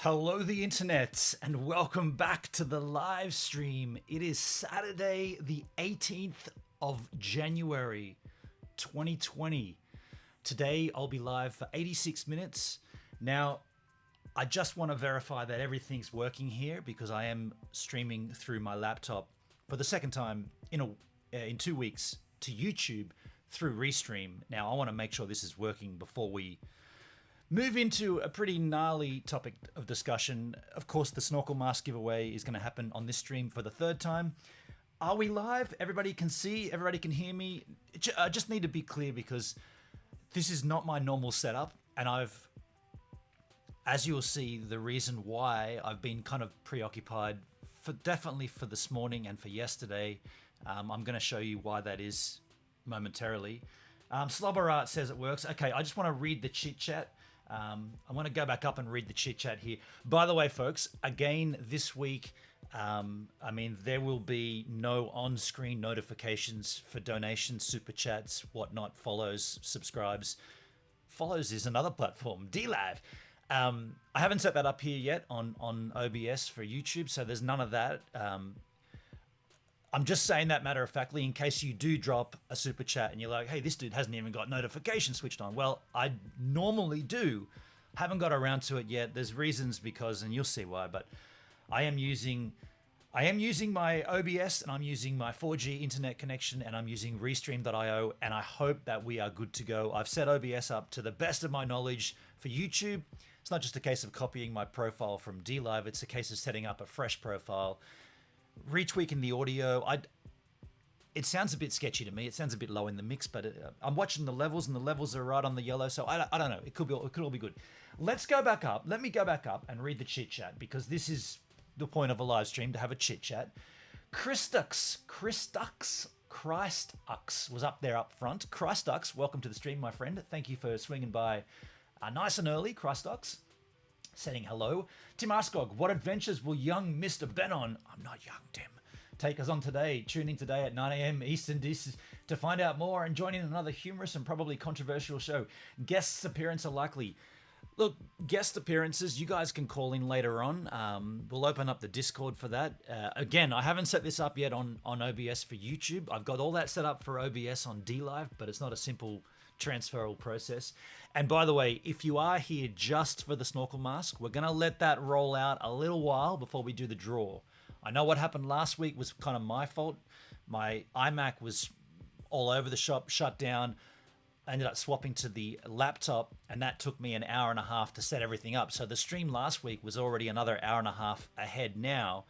Hello, the internet, and welcome back to the live stream. It is Saturday, the 18th of January, 2020. Today, I'll be live for 86 minutes. Now, I just want to verify that everything's working here because I am streaming through my laptop for the second time in 2 weeks to YouTube through Restream. Now, I want to make sure this is working before we move into a pretty gnarly topic of discussion. Of course, the Snorkel mask giveaway is going to happen on this stream for the third time. Are we live? Everybody can see, everybody can hear me. I just need to be clear because this is not my normal setup. And as you'll see, the reason why I've been kind of preoccupied definitely for this morning and for yesterday. I'm going to show you why that is momentarily. Slobber Art says it works. Okay, I just want to read the chit chat. I want to go back up and read the chit chat here. By the way, folks, again this week, there will be no on-screen notifications for donations, super chats, whatnot, follows, subscribes. Follows is another platform, DLive. I haven't set that up here yet on OBS for YouTube, so there's none of that. I'm just saying that matter of factly in case you do drop a super chat and you're like, hey, this dude hasn't even got notifications switched on. Well, I normally do. Haven't got around to it yet. There's reasons because, and you'll see why, but I am using my OBS and I'm using my 4G internet connection and I'm using Restream.io, and I hope that we are good to go. I've set OBS up to the best of my knowledge for YouTube. It's not just a case of copying my profile from DLive. It's a case of setting up a fresh profile, retweaking the audio. It sounds a bit sketchy to me. It sounds a bit low in the mix, but I'm watching the levels and the levels are right on the yellow. So I don't know. It could all be good. Let's go back up. Let me go back up and read the chit chat because this is the point of a live stream, to have a chit chat. Christux was up there up front. Christux, welcome to the stream, my friend. Thank you for swinging by nice and early, Christux. Saying hello. Tim Askog, what adventures will young Mr. Ben on? I'm not young, Tim. Take us on today. Tune in today at 9 a.m. Eastern to find out more and join in another humorous and probably controversial show. Guests appearance are likely. Look, guest appearances, you guys can call in later on. We'll open up the Discord for that. Again, I haven't set this up yet on OBS for YouTube. I've got all that set up for OBS on DLive, but it's not a simple transferal process. And by the way, if you are here just for the Snorkel mask, we're going to let that roll out a little while before we do the draw. I know what happened last week was kind of my fault. My iMac was all over the shop, shut down. I ended up swapping to the laptop, and that took me an hour and a half to set everything up. So the stream last week was already another hour and a half ahead now.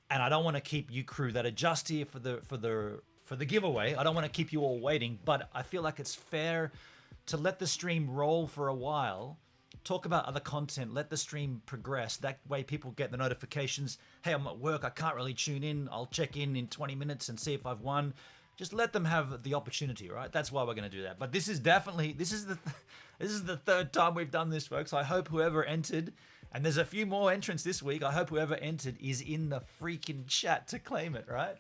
And I don't want to keep you crew that are just here for the giveaway. I don't want to keep you all waiting, but I feel like it's fair to let the stream roll for a while, talk about other content, let the stream progress. That way people get the notifications. Hey, I'm at work, I can't really tune in. I'll check in 20 minutes and see if I've won. Just let them have the opportunity, right? That's why we're going to do that. But this is the third time we've done this, folks. I hope whoever entered, and there's a few more entrants this week, I hope whoever entered is in the freaking chat to claim it, right?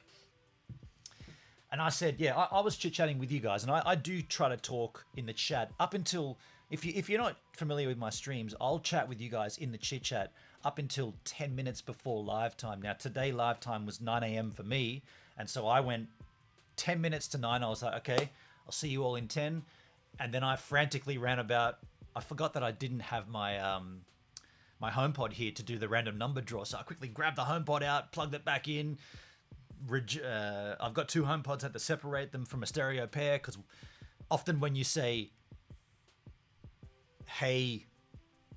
And I said, yeah, I was chit-chatting with you guys, and I do try to talk in the chat up until, if you're not familiar with my streams, I'll chat with you guys in the chit-chat up until 10 minutes before live time. Now, today live time was 9 a.m. for me, and so I went 10 minutes to 9. I was like, okay, I'll see you all in 10. And then I frantically ran about. I forgot that I didn't have my my HomePod here to do the random number draw, so I quickly grabbed the HomePod out, plugged it back in. I've got two HomePods, had to separate them from a stereo pair because often when you say, hey,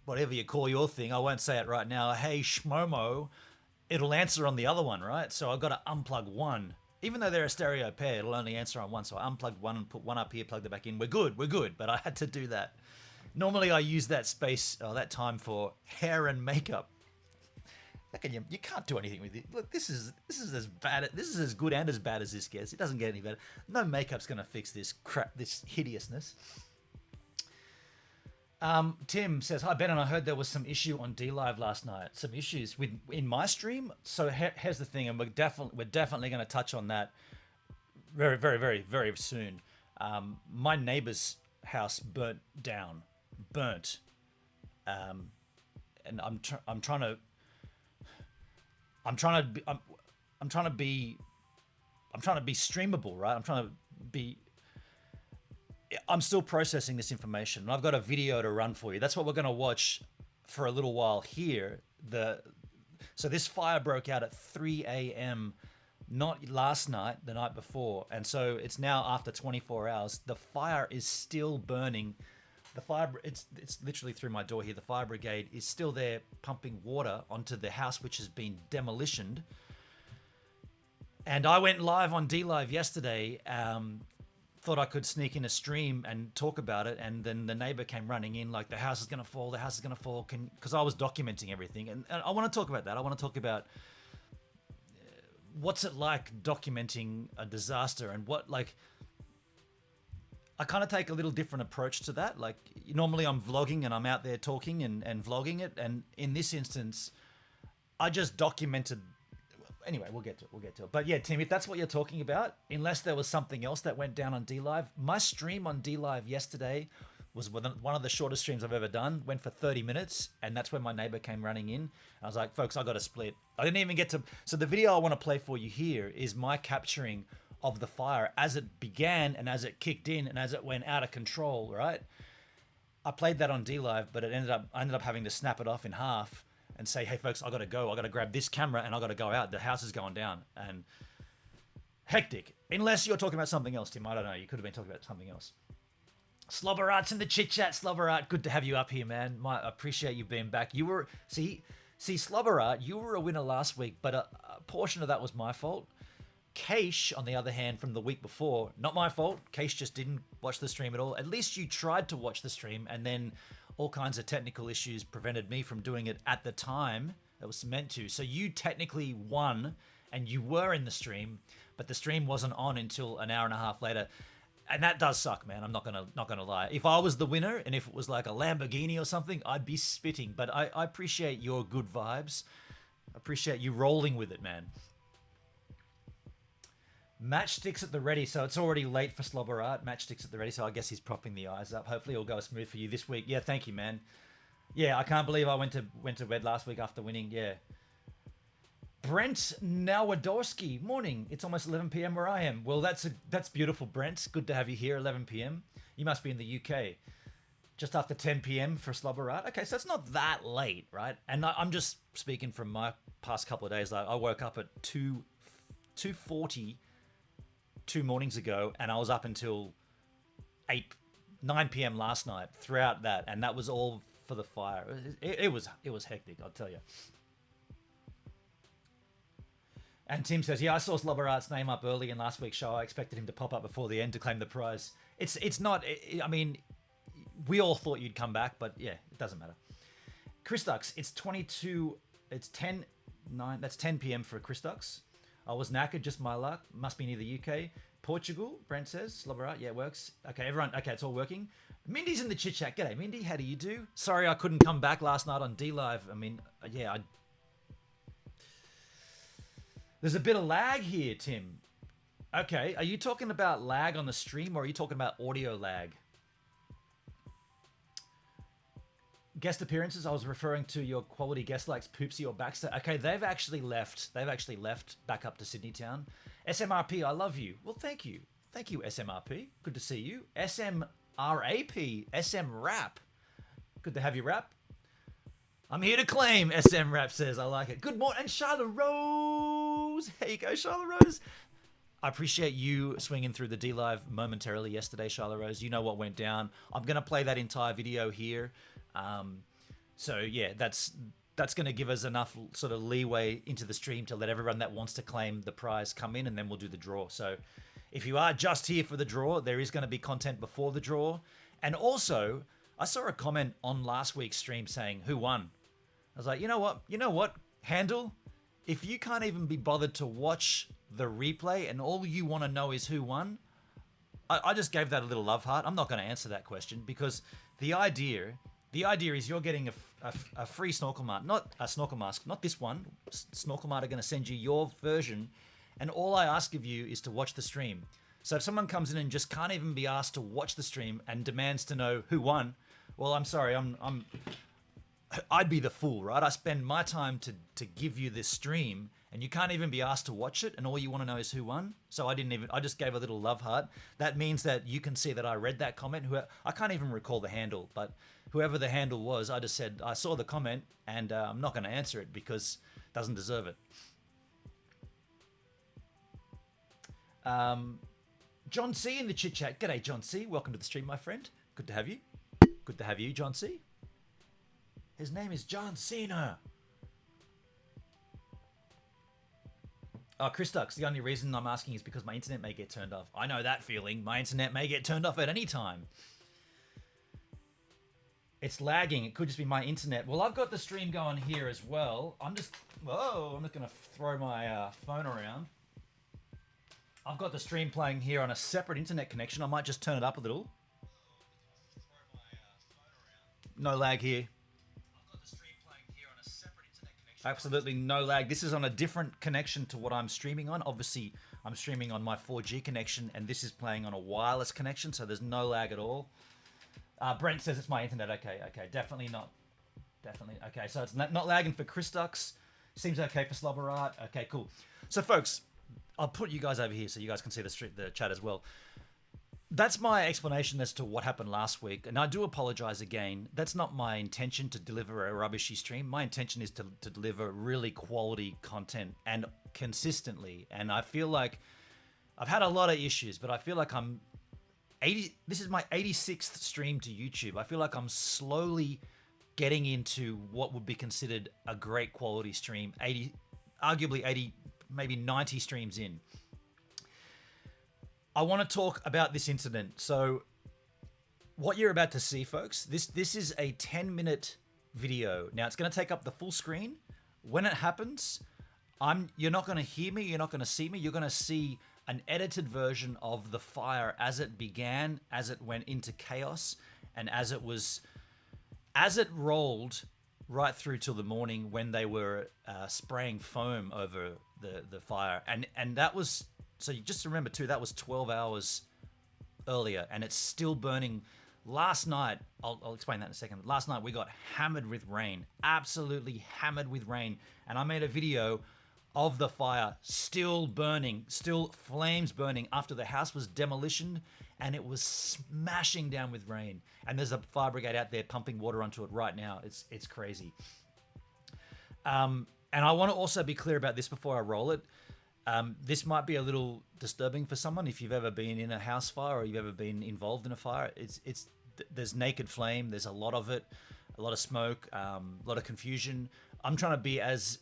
whatever you call your thing, I won't say it right now, hey, Shmomo, it'll answer on the other one, right? So I've got to unplug one. Even though they're a stereo pair, it'll only answer on one. So I unplugged one and put one up here, plugged it back in. We're good. But I had to do that. Normally I use that space, or that time for hair and makeup. You can't do anything with it. Look, this is as bad. This is as good and as bad as this gets. It doesn't get any better. No makeup's gonna fix this crap, this hideousness. Tim says, hi Ben, and I heard there was some issue on DLive last night. Some issues in my stream. So here's the thing, and we're definitely going to touch on that very, very, very, very soon. My neighbor's house burnt down. and I'm trying to I'm trying to be, I'm trying to be streamable, right? I'm still processing this information, and I've got a video to run for you. That's what we're going to watch for a little while here. So this fire broke out at 3 a.m. not last night, the night before, and so it's now after 24 hours. The fire is still burning. The fire, it's literally through my door here. The fire brigade is still there pumping water onto the house, which has been demolished. And I went live on DLive yesterday. Thought I could sneak in a stream and talk about it, and then the neighbor came running in like, the house is gonna fall, because I was documenting everything, and I want to talk about that. I want to talk about what's it like documenting a disaster, and what, like, I kind of take a little different approach to that. Like, normally I'm vlogging and I'm out there talking and vlogging it, and in this instance I just documented. Anyway, we'll get to it. But yeah, Tim, if that's what you're talking about, unless there was something else that went down on DLive, my stream on DLive yesterday was one of the shortest streams I've ever done. Went for 30 minutes, and that's when my neighbor came running in. I was like, folks, I got to split. I didn't even get to. So the video I want to play for you here is my capturing of the fire as it began and as it kicked in and as it went out of control, right? I played that on DLive, but I ended up having to snap it off in half and say, hey folks, I gotta go. I gotta grab this camera and I gotta go out. The house is going down. And hectic. Unless you're talking about something else, Tim. I don't know. You could have been talking about something else. Slobberart's in the chit chat. Slobberart, good to have you up here, man. I appreciate you being back. You were see Slobberart, you were a winner last week, but a portion of that was my fault. Keish, on the other hand, from the week before, not my fault. Keish just didn't watch the stream at all. At least you tried to watch the stream, and then all kinds of technical issues prevented me from doing it at the time that was meant to. So you technically won, and you were in the stream, but the stream wasn't on until an hour and a half later. And that does suck, man. I'm not gonna lie. If I was the winner, and if it was like a Lamborghini or something, I'd be spitting. But I appreciate your good vibes. I appreciate you rolling with it, man. Matchsticks at the ready, so it's already late for Slobberart. Matchsticks at the ready, so I guess he's propping the eyes up. Hopefully it'll go smooth for you this week. Yeah, thank you, man. Yeah, I can't believe I went to bed last week after winning. Yeah. Brent Nowadorsky, morning. It's almost 11 p.m. where I am. Well, that's beautiful, Brent. Good to have you here. 11 p.m. You must be in the UK. Just after 10 p.m. for Slobberart. Okay, so it's not that late, right? And I'm just speaking from my past couple of days. Like, I woke up at 2:40 2 mornings ago, and I was up until 9 p.m. last night throughout that, and that was all for the fire. It was hectic, I'll tell you. And Tim says, yeah, I saw Slobberart's name up early in last week's show. I expected him to pop up before the end to claim the prize. It's not, I mean, we all thought you'd come back, but yeah, it doesn't matter. Chris Dux, it's 10 p.m. for Chris Dux. I was knackered, just my luck. Must be near the UK. Portugal, Brent says. Slobberart, yeah, it works. Okay, everyone, okay, it's all working. Mindy's in the chit chat. G'day, Mindy, how do you do? Sorry I couldn't come back last night on DLive. I mean, yeah, there's a bit of lag here, Tim. Okay, are you talking about lag on the stream, or are you talking about audio lag? Guest appearances, I was referring to your quality guest likes Poopsie or Baxter. Okay, they've actually left back up to Sydney town. SMRP, I love you. Well, thank you. Thank you, SMRP. Good to see you. SMRAP, SM Rap. Good to have you, Rap. I'm here to claim, SM Rap says. I like it. Good morning. And Charlotte Rose. There you go, Charlotte Rose. I appreciate you swinging through the DLive momentarily yesterday, Charlotte Rose. You know what went down. I'm going to play that entire video here. So yeah, that's going to give us enough sort of leeway into the stream to let everyone that wants to claim the prize come in, and then we'll do the draw. So if you are just here for the draw, there is going to be content before the draw. And also, I saw a comment on last week's stream saying, who won? I was like, you know what, Handle, if you can't even be bothered to watch the replay and all you want to know is who won, I just gave that a little love heart. I'm not going to answer that question, because the idea is you're getting a free snorkel mask, not a snorkel mask, not this one. Snorkel Mart are going to send you your version, and all I ask of you is to watch the stream. So if someone comes in and just can't even be asked to watch the stream and demands to know who won, well, I'm sorry, I'd be the fool, right? I spend my time to give you this stream, and you can't even be asked to watch it, and all you want to know is who won. So I just gave a little love heart. That means that you can see that I read that comment. I can't even recall the handle, but whoever the handle was, I just said I saw the comment, and I'm not going to answer it because it doesn't deserve it. John C in the chit chat. G'day, John C. Welcome to the stream, my friend. Good to have you. Good to have you, John C. His name is John Cena. Oh, Chris Ducks, the only reason I'm asking is because my internet may get turned off. I know that feeling. My internet may get turned off at any time. It's lagging. It could just be my internet. Well, I've got the stream going here as well. I'm just going to throw my phone around. I've got the stream playing here on a separate internet connection. I might just turn it up a little. No lag here. Absolutely no lag. This is on a different connection to what I'm streaming on. Obviously, I'm streaming on my 4G connection, and this is playing on a wireless connection, so there's no lag at all. Brent says it's my internet. Okay, definitely not. Definitely. Okay, so it's not lagging for Chris Ducks. Seems okay for Slobber Art. Okay, cool. So, folks, I'll put you guys over here so you guys can see the chat as well. That's my explanation as to what happened last week, and I do apologize again. That's not my intention to deliver a rubbishy stream. My intention is to deliver really quality content and consistently. And I feel like I've had a lot of issues, but I feel like this is my 86th stream to YouTube. I feel like I'm slowly getting into what would be considered a great quality stream. Arguably 80, maybe 90 streams in. I want to talk about this incident. So what you're about to see, folks, this is a 10-minute video. Now, it's going to take up the full screen. When it happens, you're not going to hear me. You're not going to see me. You're going to see an edited version of the fire as it began, as it went into chaos, and as it rolled right through till the morning when they were spraying foam over the fire. And that was... So you just remember too, that was 12 hours earlier, and it's still burning. Last night, I'll explain that in a second. Last night we got hammered with rain, absolutely hammered with rain, and I made a video of the fire still burning, still flames burning after the house was demolitioned, and it was smashing down with rain. And there's a fire brigade out there pumping water onto it right now. It's crazy. And I want to also be clear about this before I roll it. This might be a little disturbing for someone if you've ever been in a house fire or you've ever been involved in a fire. There's naked flame, there's a lot of it, a lot of smoke, a lot of confusion. I'm trying to be as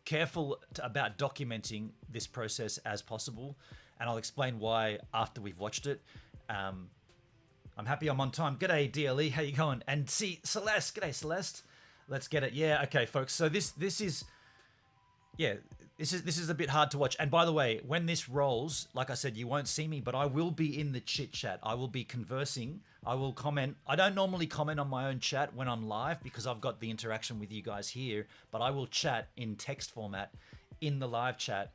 careful about documenting this process as possible, and I'll explain why after we've watched it. I'm happy I'm on time. G'day DLE, how you going? And see Celeste, g'day Celeste. Let's get it. Yeah, okay, folks. So this is. Yeah, this is a bit hard to watch. And by the way, when this rolls, like I said, you won't see me, but I will be in the chit chat. I will be conversing. I will comment. I don't normally comment on my own chat when I'm live because I've got the interaction with you guys here, but I will chat in text format in the live chat.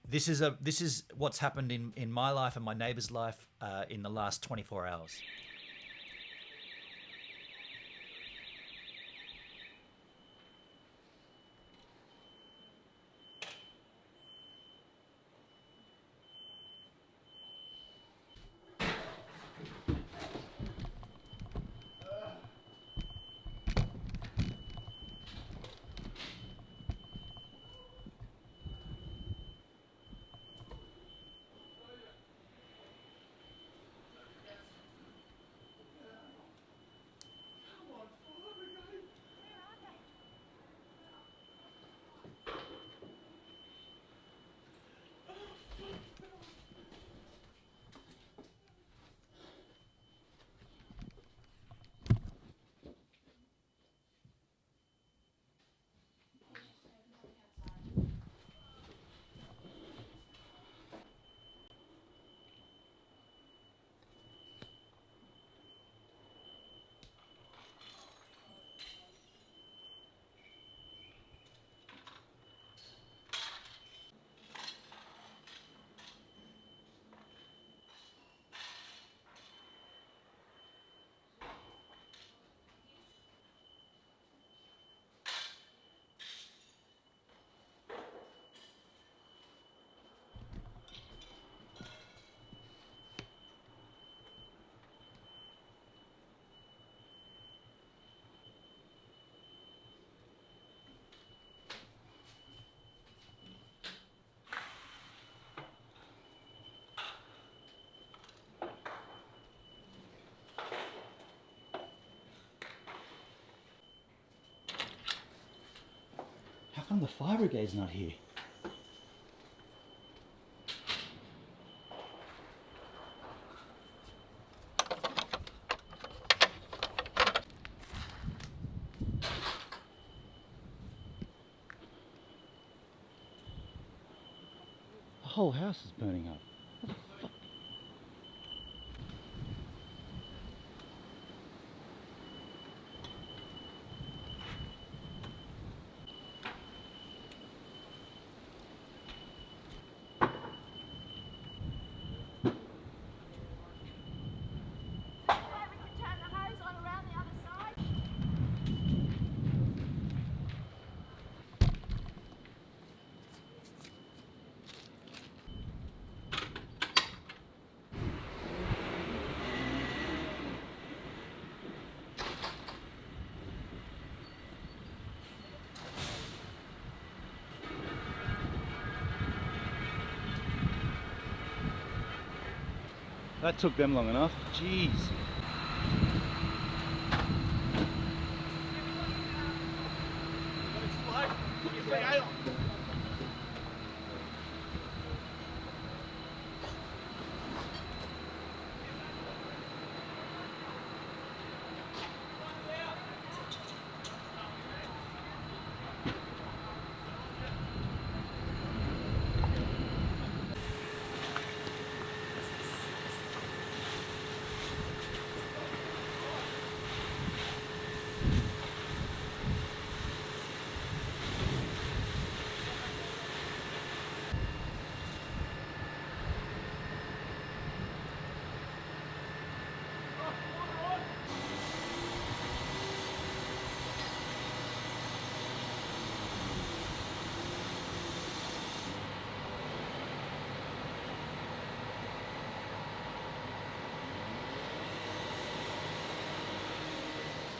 This is what's happened in my life and my neighbor's life in the last 24 hours. come the fire brigade's not here? The whole house is burning up. What the fuck? That took them long enough. Jeez.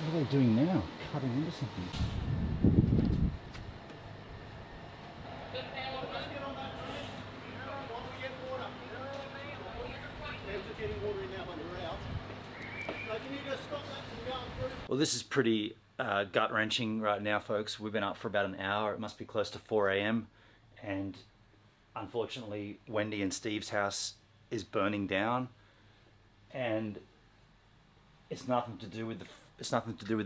What are they doing now? Cutting into something. Well, this is pretty gut-wrenching right now, folks. We've been up for about an hour. It must be close to 4 a.m. And unfortunately, Wendy and Steve's house is burning down. And it's nothing to do with the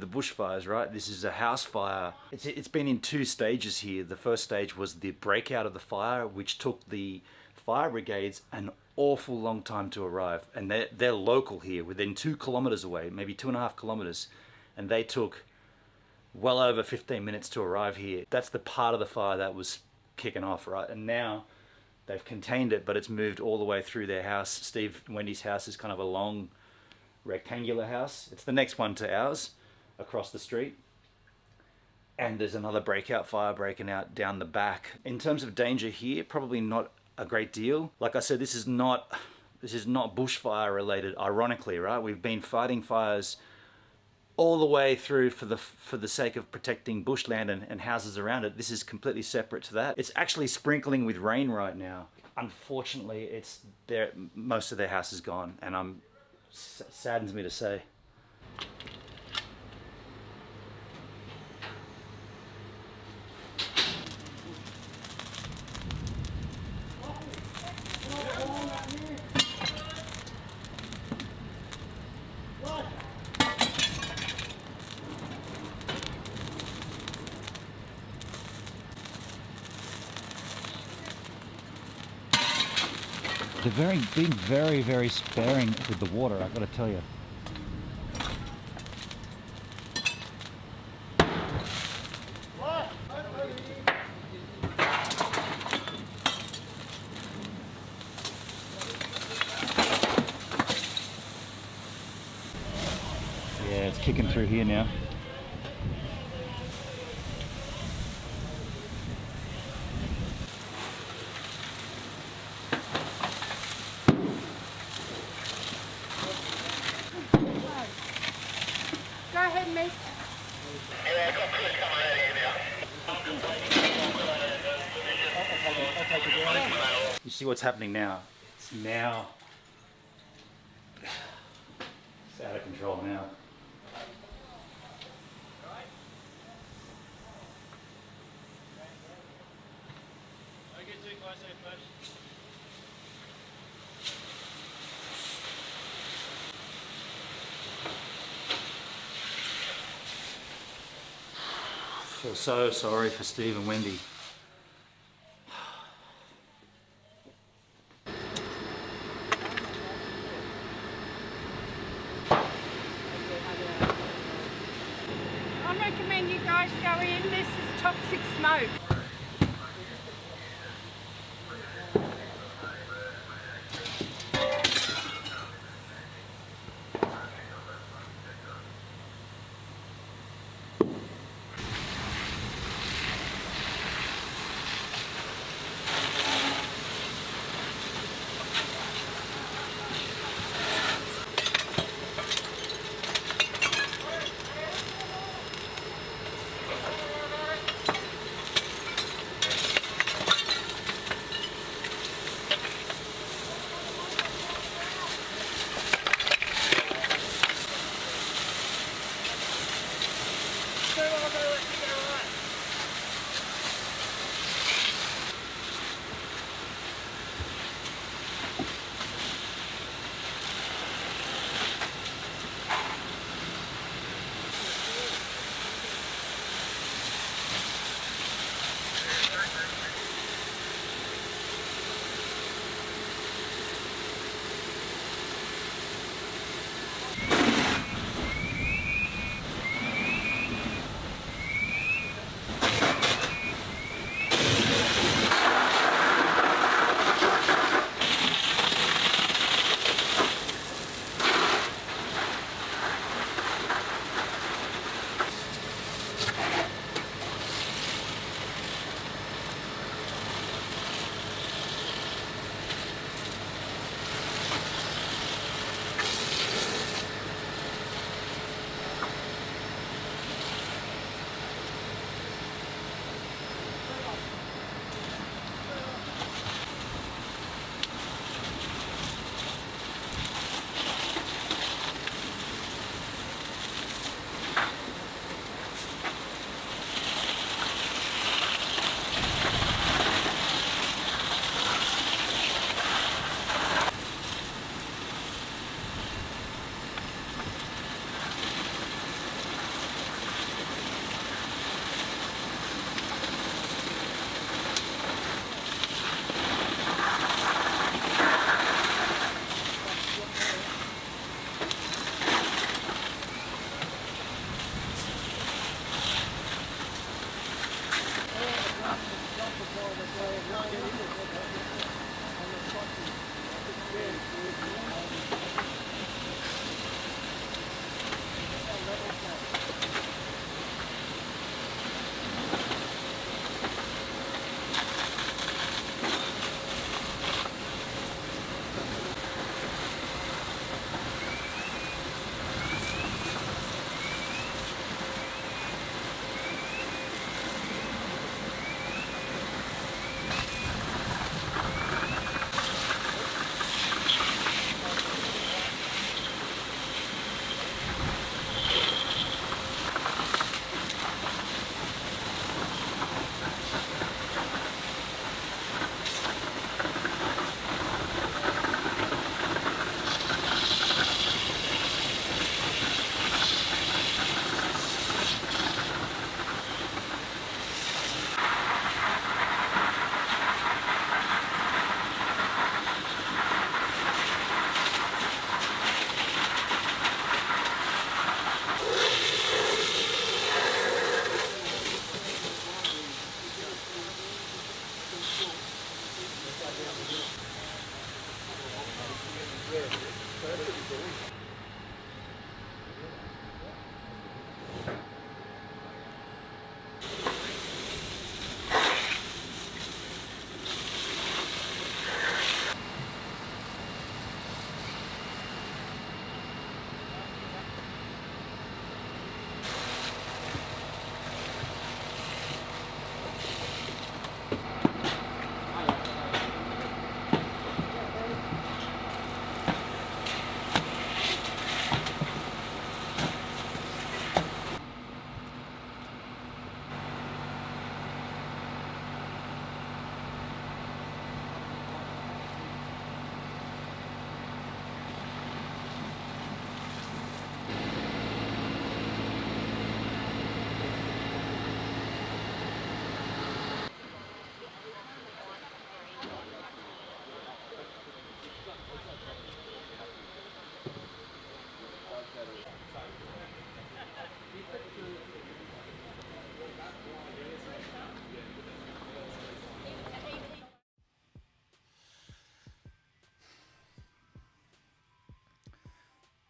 bushfires, right? This is a house fire. It's been in two stages here. The first stage was the breakout of the fire, which took the fire brigades an awful long time to arrive. And they're local here, within 2 kilometers away, maybe 2.5 kilometers. And they took well over 15 minutes to arrive here. That's the part of the fire that was kicking off, right? And now they've contained it, but it's moved all the way through their house. Steve and Wendy's house is kind of a long rectangular house. It's the next one to ours, across the street. And there's another breakout fire breaking out down the back. In terms of danger here, probably not a great deal. Like I said, this is not bushfire related, ironically, right? We've been fighting fires all the way through for the sake of protecting bushland and houses around it. This is completely separate to that. It's actually sprinkling with rain right now. Unfortunately, most of their house is gone, and saddens me to say. They're very big, very, very sparing with the water, I've got to tell you. Yeah, it's kicking through here now. Go ahead, mate. You see what's happening now? It's out of control now. I feel so sorry for Steve and Wendy. I recommend you guys go in. This is toxic smoke.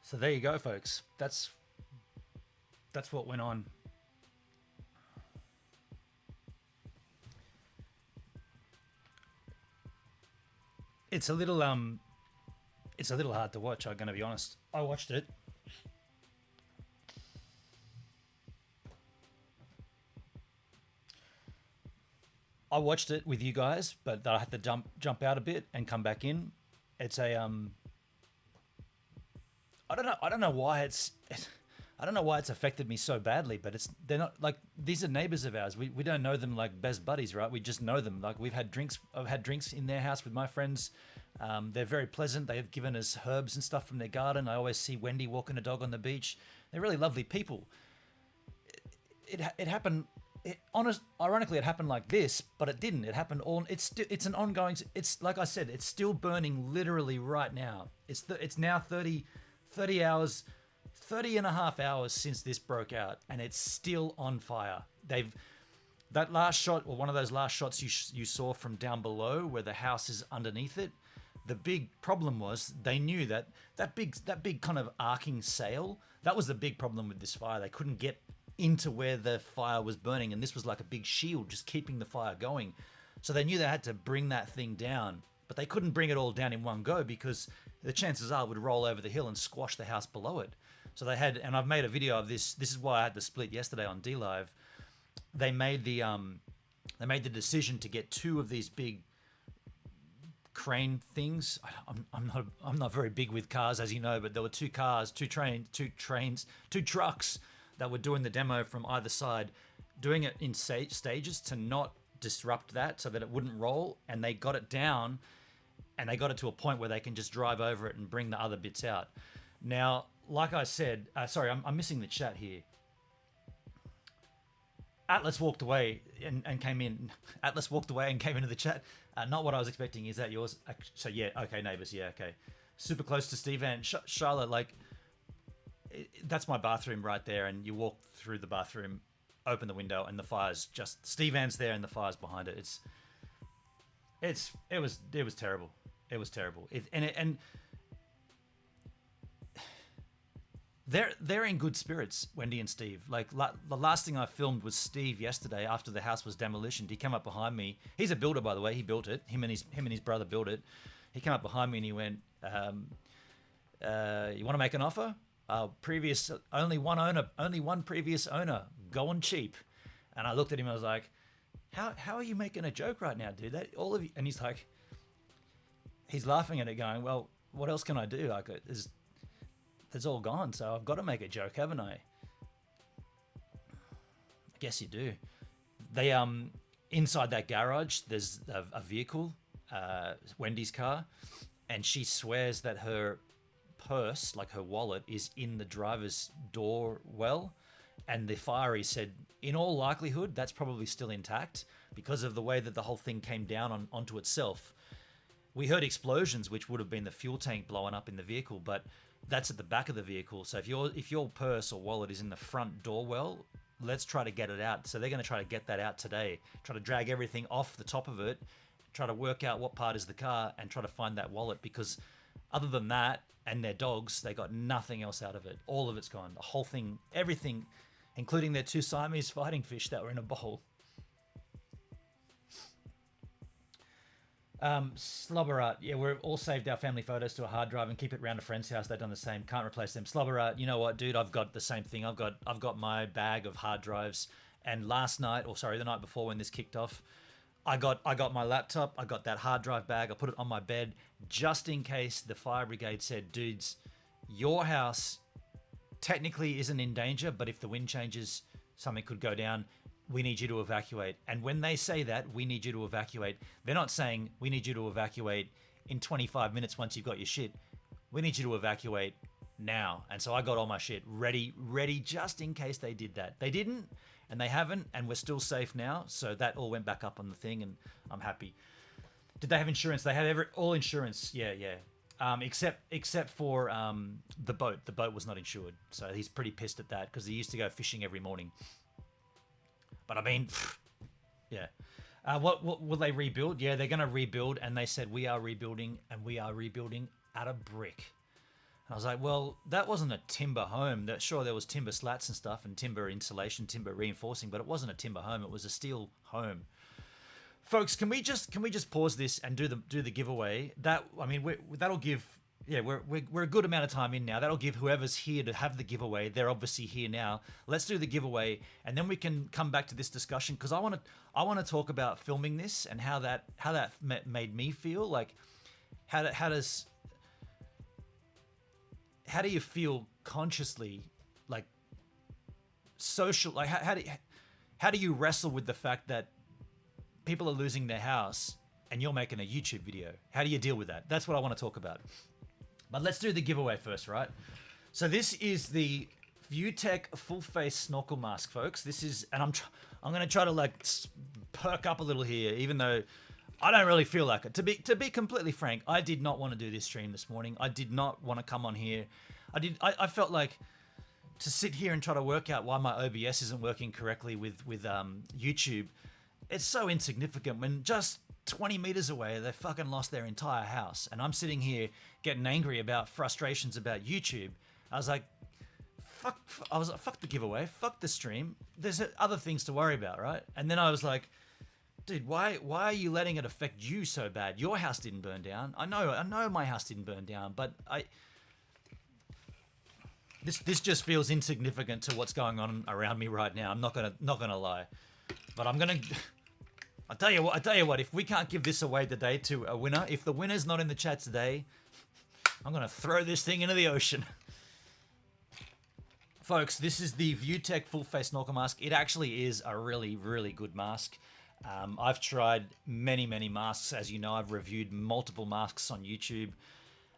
So there you go, folks. That's what went on. It's a little hard to watch, I'm gonna be honest. I watched it. I watched it with you guys, but I had to jump out a bit and come back in. It's a I don't know why I don't know why it's affected me so badly, but they're not like, these are neighbors of ours. We don't know them like best buddies, right? We just know them. Like I've had drinks in their house with my friends. They're very pleasant. They have given us herbs and stuff from their garden. I always see Wendy walking a dog on the beach. They're really lovely people. It happened. Ironically, it happened like this, but it didn't. It happened all. It's an ongoing. It's like I said. It's still burning literally right now. It's now 30 hours. 30 and a half hours since this broke out, and it's still on fire. That last shot, or one of those last shots you saw from down below where the house is underneath it, the big problem was they knew that big kind of arcing sail, that was the big problem with this fire. They couldn't get into where the fire was burning, and this was like a big shield just keeping the fire going. So they knew they had to bring that thing down, but they couldn't bring it all down in one go because the chances are it would roll over the hill and squash the house below it. So they had, and I've made a video of this. This is why I had the split yesterday on D Live. They made the decision to get two of these big crane things. I'm not very big with cars, as you know, but there were two trucks that were doing the demo from either side, doing it in stages to not disrupt that, so that it wouldn't roll. And they got it down, and they got it to a point where they can just drive over it and bring the other bits out. Now, like I said, sorry, I'm missing the chat here. Atlas walked away and came in. Atlas walked away and came into the chat. Not what I was expecting. Is that yours? So yeah, okay, neighbors, yeah, okay. Super close to Steve and Charlotte. Like, that's my bathroom right there, and you walk through the bathroom, open the window, and the fire's just Steve Ann's there, and the fire's behind it. It was terrible. It was terrible. They're in good spirits, Wendy and Steve. Like, the last thing I filmed was Steve yesterday after the house was demolished. He came up behind me. He's a builder, by the way. He built it. Him and his brother built it. He came up behind me and he went, "You want to make an offer? Only one previous owner. Go on cheap." And I looked at him. I was like, "How are you making a joke right now, dude? That all of you?" And he's like, he's laughing at it, going, "Well, what else can I do? Like, it's all gone, so I've got to make a joke, haven't I?" I guess you do. They inside that garage, there's a vehicle, Wendy's car, and she swears that her purse, like her wallet, is in the driver's door well, and the fire said, in all likelihood, that's probably still intact because of the way that the whole thing came down onto itself. We heard explosions, which would have been the fuel tank blowing up in the vehicle, but that's at the back of the vehicle. So if your purse or wallet is in the front door well, let's try to get it out. So they're going to try to get that out today, try to drag everything off the top of it, try to work out what part is the car, and try to find that wallet, because other than that and their dogs, they got nothing else out of it. All of it's gone. The whole thing, everything, including their two Siamese fighting fish that were in a bowl. Slobberat, yeah, we've all saved our family photos to a hard drive and keep it around a friend's house. They've done the same. Can't replace them. Slobberat, you know what, dude? I've got the same thing. I've got my bag of hard drives. And last night, the night before when this kicked off, I got my laptop. I got that hard drive bag. I put it on my bed just in case the fire brigade said, "Dudes, your house technically isn't in danger, but if the wind changes, something could go down. We need you to evacuate." And when they say that, "we need you to evacuate," they're not saying, "We need you to evacuate in 25 minutes once you've got your shit." We need you to evacuate now. And so I got all my shit ready just in case they did that. They didn't, and they haven't, and we're still safe now. So that all went back up on the thing, and I'm happy. Did they have insurance? They had all insurance. Yeah. Except for the boat. The boat was not insured. So he's pretty pissed at that because he used to go fishing every morning. But I mean, yeah. What will they rebuild? Yeah, they're going to rebuild, and they said we are rebuilding, and we are rebuilding out of brick. I was like, well, that wasn't a timber home. Sure, there was timber slats and stuff and timber insulation, timber reinforcing, but it wasn't a timber home. It was a steel home. Folks, can we just pause this and do the giveaway? That'll give. Yeah, we're a good amount of time in now. That'll give whoever's here to have the giveaway. They're obviously here now. Let's do the giveaway, and then we can come back to this discussion because I want to talk about filming this and how that made me feel. Like, how do you feel consciously, like social? Like how do you wrestle with the fact that people are losing their house and you're making a YouTube video? How do you deal with that? That's what I want to talk about. But let's do the giveaway first, right? So this is the ViewTech full face snorkel mask, folks. This is, and I'm going to try to like perk up a little here, even though I don't really feel like it. To be completely frank, I did not want to do this stream this morning. I did not want to come on here. I felt like to sit here and try to work out why my OBS isn't working correctly with YouTube. It's so insignificant when just 20 meters away, they fucking lost their entire house. And I'm sitting here getting angry about frustrations about YouTube. I was like, fuck the giveaway, fuck the stream. There's other things to worry about, right? And then I was like, dude, why are you letting it affect you so bad? Your house didn't burn down. I know my house didn't burn down, but this just feels insignificant to what's going on around me right now. I'm not gonna lie. But I tell you what, if we can't give this away today to a winner, if the winner's not in the chat today, I'm going to throw this thing into the ocean. Folks, this is the ViewTech full face snorkel mask. It actually is a really, really good mask. I've tried many masks. As you know, I've reviewed multiple masks on YouTube.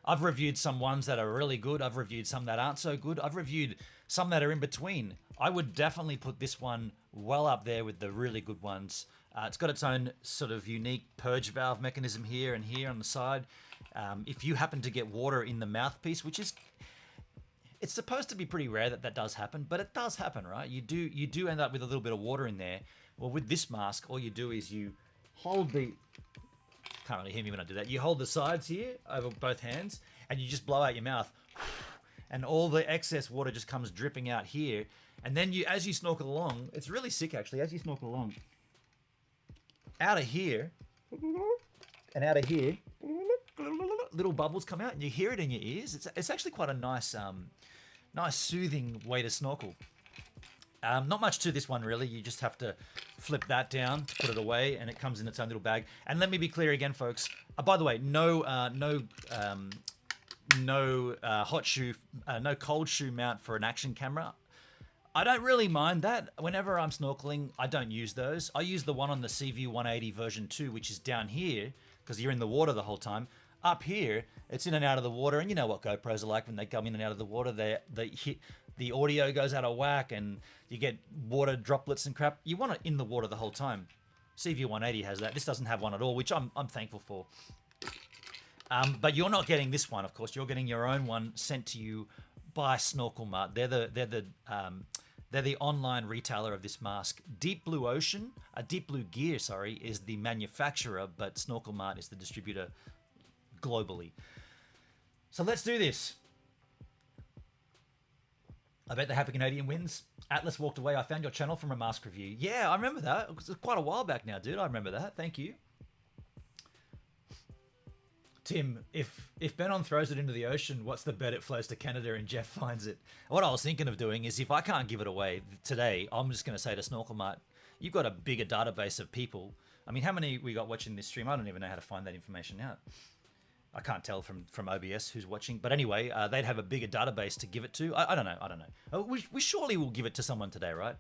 I've reviewed some ones that are really good. I've reviewed some that aren't so good. I've reviewed some that are in between. I would definitely put this one well up there with the really good ones. It's got its own sort of unique purge valve mechanism here and here on the side. If you happen to get water in the mouthpiece, it's supposed to be pretty rare that does happen, but it does happen, right? You do end up with a little bit of water in there. Well, with this mask, all you do is you hold the... Can't really hear me when I do that. You hold the sides here over both hands, and you just blow out your mouth, and all the excess water just comes dripping out here. And then as you snorkel along, it's really sick actually. As you snorkel along, out of here and out of here, little bubbles come out, and you hear it in your ears. It's actually quite a nice soothing way to snorkel. Not much to this one really. You just have to flip that down, put it away, and it comes in its own little bag. And let me be clear again, folks. By the way, no hot shoe, no cold shoe mount for an action camera. I don't really mind that. Whenever I'm snorkeling, I don't use those. I use the one on the CView 180 version 2, which is down here, because you're in the water the whole time. Up here, it's in and out of the water, and you know what GoPros are like when they come in and out of the water. The audio goes out of whack, and you get water droplets and crap. You want it in the water the whole time. CView 180 has that. This doesn't have one at all, which I'm thankful for. But you're not getting this one, of course. You're getting your own one sent to you by Snorkel Mart. They're the online retailer of this mask. Deep Blue Gear, is the manufacturer, but Snorkel Mart is the distributor globally. So let's do this. I bet the Happy Canadian wins. Atlas walked away. I found your channel from a mask review. Yeah, I remember that. It was quite a while back now, dude. I remember that. Thank you. Tim, if Benon throws it into the ocean, what's the bet it flows to Canada and Jeff finds it? What I was thinking of doing is if I can't give it away today, I'm just going to say to Snorkel Mart, you've got a bigger database of people. I mean, how many we got watching this stream? I don't even know how to find that information out. I can't tell from OBS who's watching. But anyway, they'd have a bigger database to give it to. I don't know. We surely will give it to someone today, right?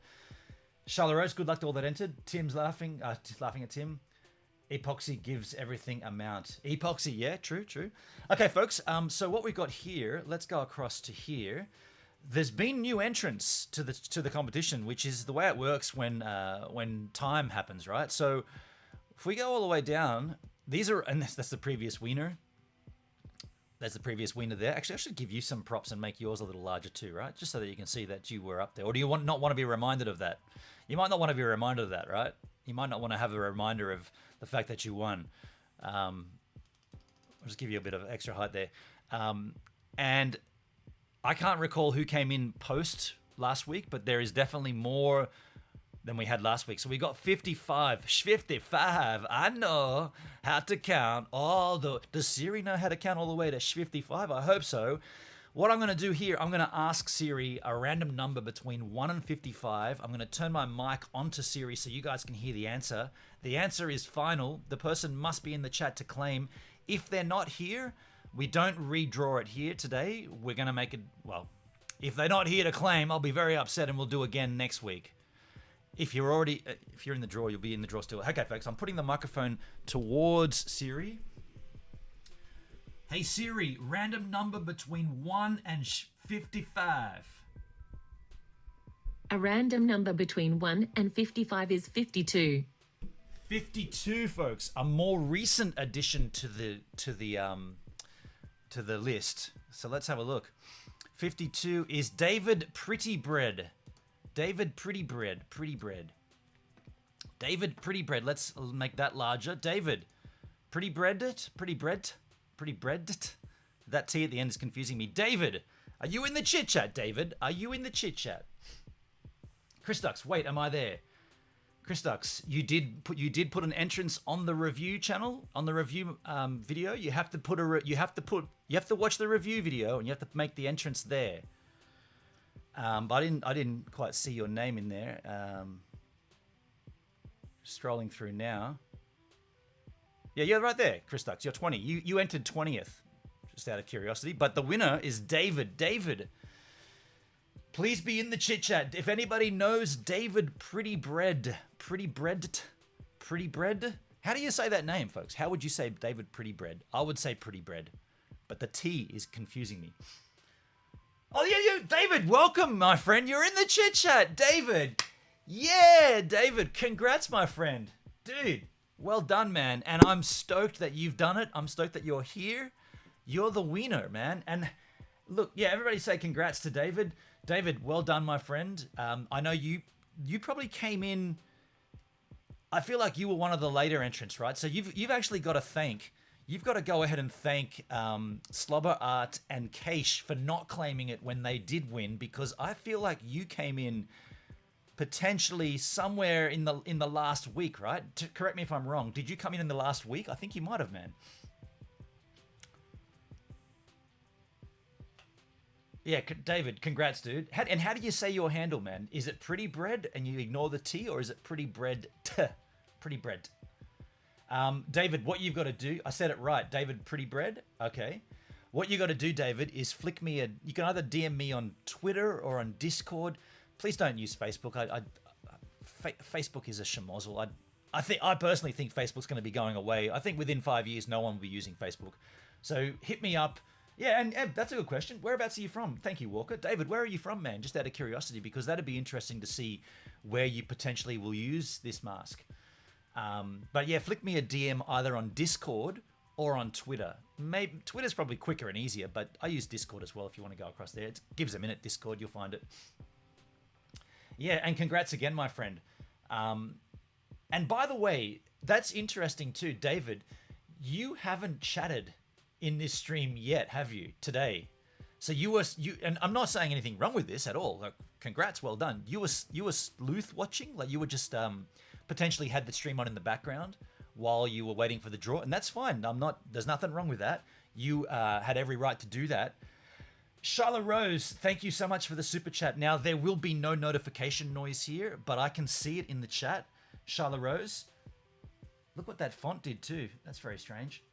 Charlotte Rose, good luck to all that entered. Tim's laughing at Tim. Epoxy gives everything a mount. Epoxy, yeah, true. Okay, folks, so what we've got here, let's go across to here. There's been new entrants to the competition, which is the way it works when time happens, right? So if we go all the way down, and that's the previous wiener. There's the previous wiener there. Actually, I should give you some props and make yours a little larger too, right? Just so that you can see that you were up there. Or do you not want to be reminded of that? You might not want to be reminded of that, right? You might not want to have a reminder of the fact that you won. I'll just give you a bit of extra height there. And I can't recall who came in post last week, but there is definitely more than we had last week. So we got 55. 55. I know how to count all the... Does Siri know how to count all the way to 55? I hope so. What I'm going to do here, I'm going to ask Siri a random number between 1 and 55. I'm going to turn my mic onto Siri so you guys can hear the answer. The answer is final. The person must be in the chat to claim. If they're not here, we don't redraw it here today. We're going to make it, well, if they're not here to claim, I'll be very upset and we'll do again next week. If you're in the draw, you'll be in the draw still. Okay, folks, I'm putting the microphone towards Siri. Hey Siri, random number between 1 and 55. A random number between 1 and 55 is 52. 52, folks. A more recent addition to the list. So let's have a look. 52 is David Prettybread. David Prettybread. David Prettybread. Let's make that larger. David Prettybread. That T at the end is confusing me. David, are you in the chit chat? David, are you in the chit chat? Chris Dux, wait, am I there? Chris Dux, you did put an entrance on the review channel, on the review video. You have to watch the review video and you have to make the entrance there. But I didn't quite see your name in there. Scrolling through now. Yeah, you're right there, Chris Dux. You're 20. You entered 20th, just out of curiosity. But the winner is David. David, please be in the chit chat. If anybody knows David Prettybread. How do you say that name, folks? How would you say David Prettybread? I would say Prettybread, but the T is confusing me. Oh yeah, David, welcome, my friend. You're in the chit chat, David. Yeah, David, congrats, my friend, dude. Well done, man. And I'm stoked that you've done it. I'm stoked that you're here. You're the winner, man. And look, yeah, everybody say congrats to David. David, well done, my friend. I know you probably came in. I feel like you were one of the later entrants, right? So you've actually got to thank. You've got to go ahead and thank Slobber Art and Keish for not claiming it when they did win, because I feel like you came in potentially somewhere in the last week, right? Correct me if I'm wrong. Did you come in the last week? I think you might have, man. Yeah, David, congrats, dude. And how do you say your handle, man? Is it Prettybread and you ignore the T, or is it Prettybread? Prettybread. David, what you've got to do, I said it right, David Prettybread. Okay. What you got to do, David, is flick me you can either DM me on Twitter or on Discord. Please don't use Facebook. Facebook is a schmozzle. I personally think Facebook's going to be going away. I think within 5 years, no one will be using Facebook. So hit me up. Yeah, and that's a good question. Whereabouts are you from? Thank you, Walker. David, where are you from, man? Just out of curiosity, because that'd be interesting to see where you potentially will use this mask. But yeah, flick me a DM either on Discord or on Twitter. Maybe Twitter's probably quicker and easier, but I use Discord as well if you want to go across there. It gives a minute, Discord, you'll find it. Yeah, and congrats again, my friend. And by the way, that's interesting too, David. You haven't chatted in this stream yet, have you? Today, so you and I'm not saying anything wrong with this at all. Like, congrats, well done. You were sleuth watching, like you were just potentially had the stream on in the background while you were waiting for the draw, and that's fine. There's nothing wrong with that. You had every right to do that. Charlotte Rose, thank you so much for the super chat. Now, there will be no notification noise here, but I can see it in the chat. Charlotte Rose, look what that font did too. That's very strange.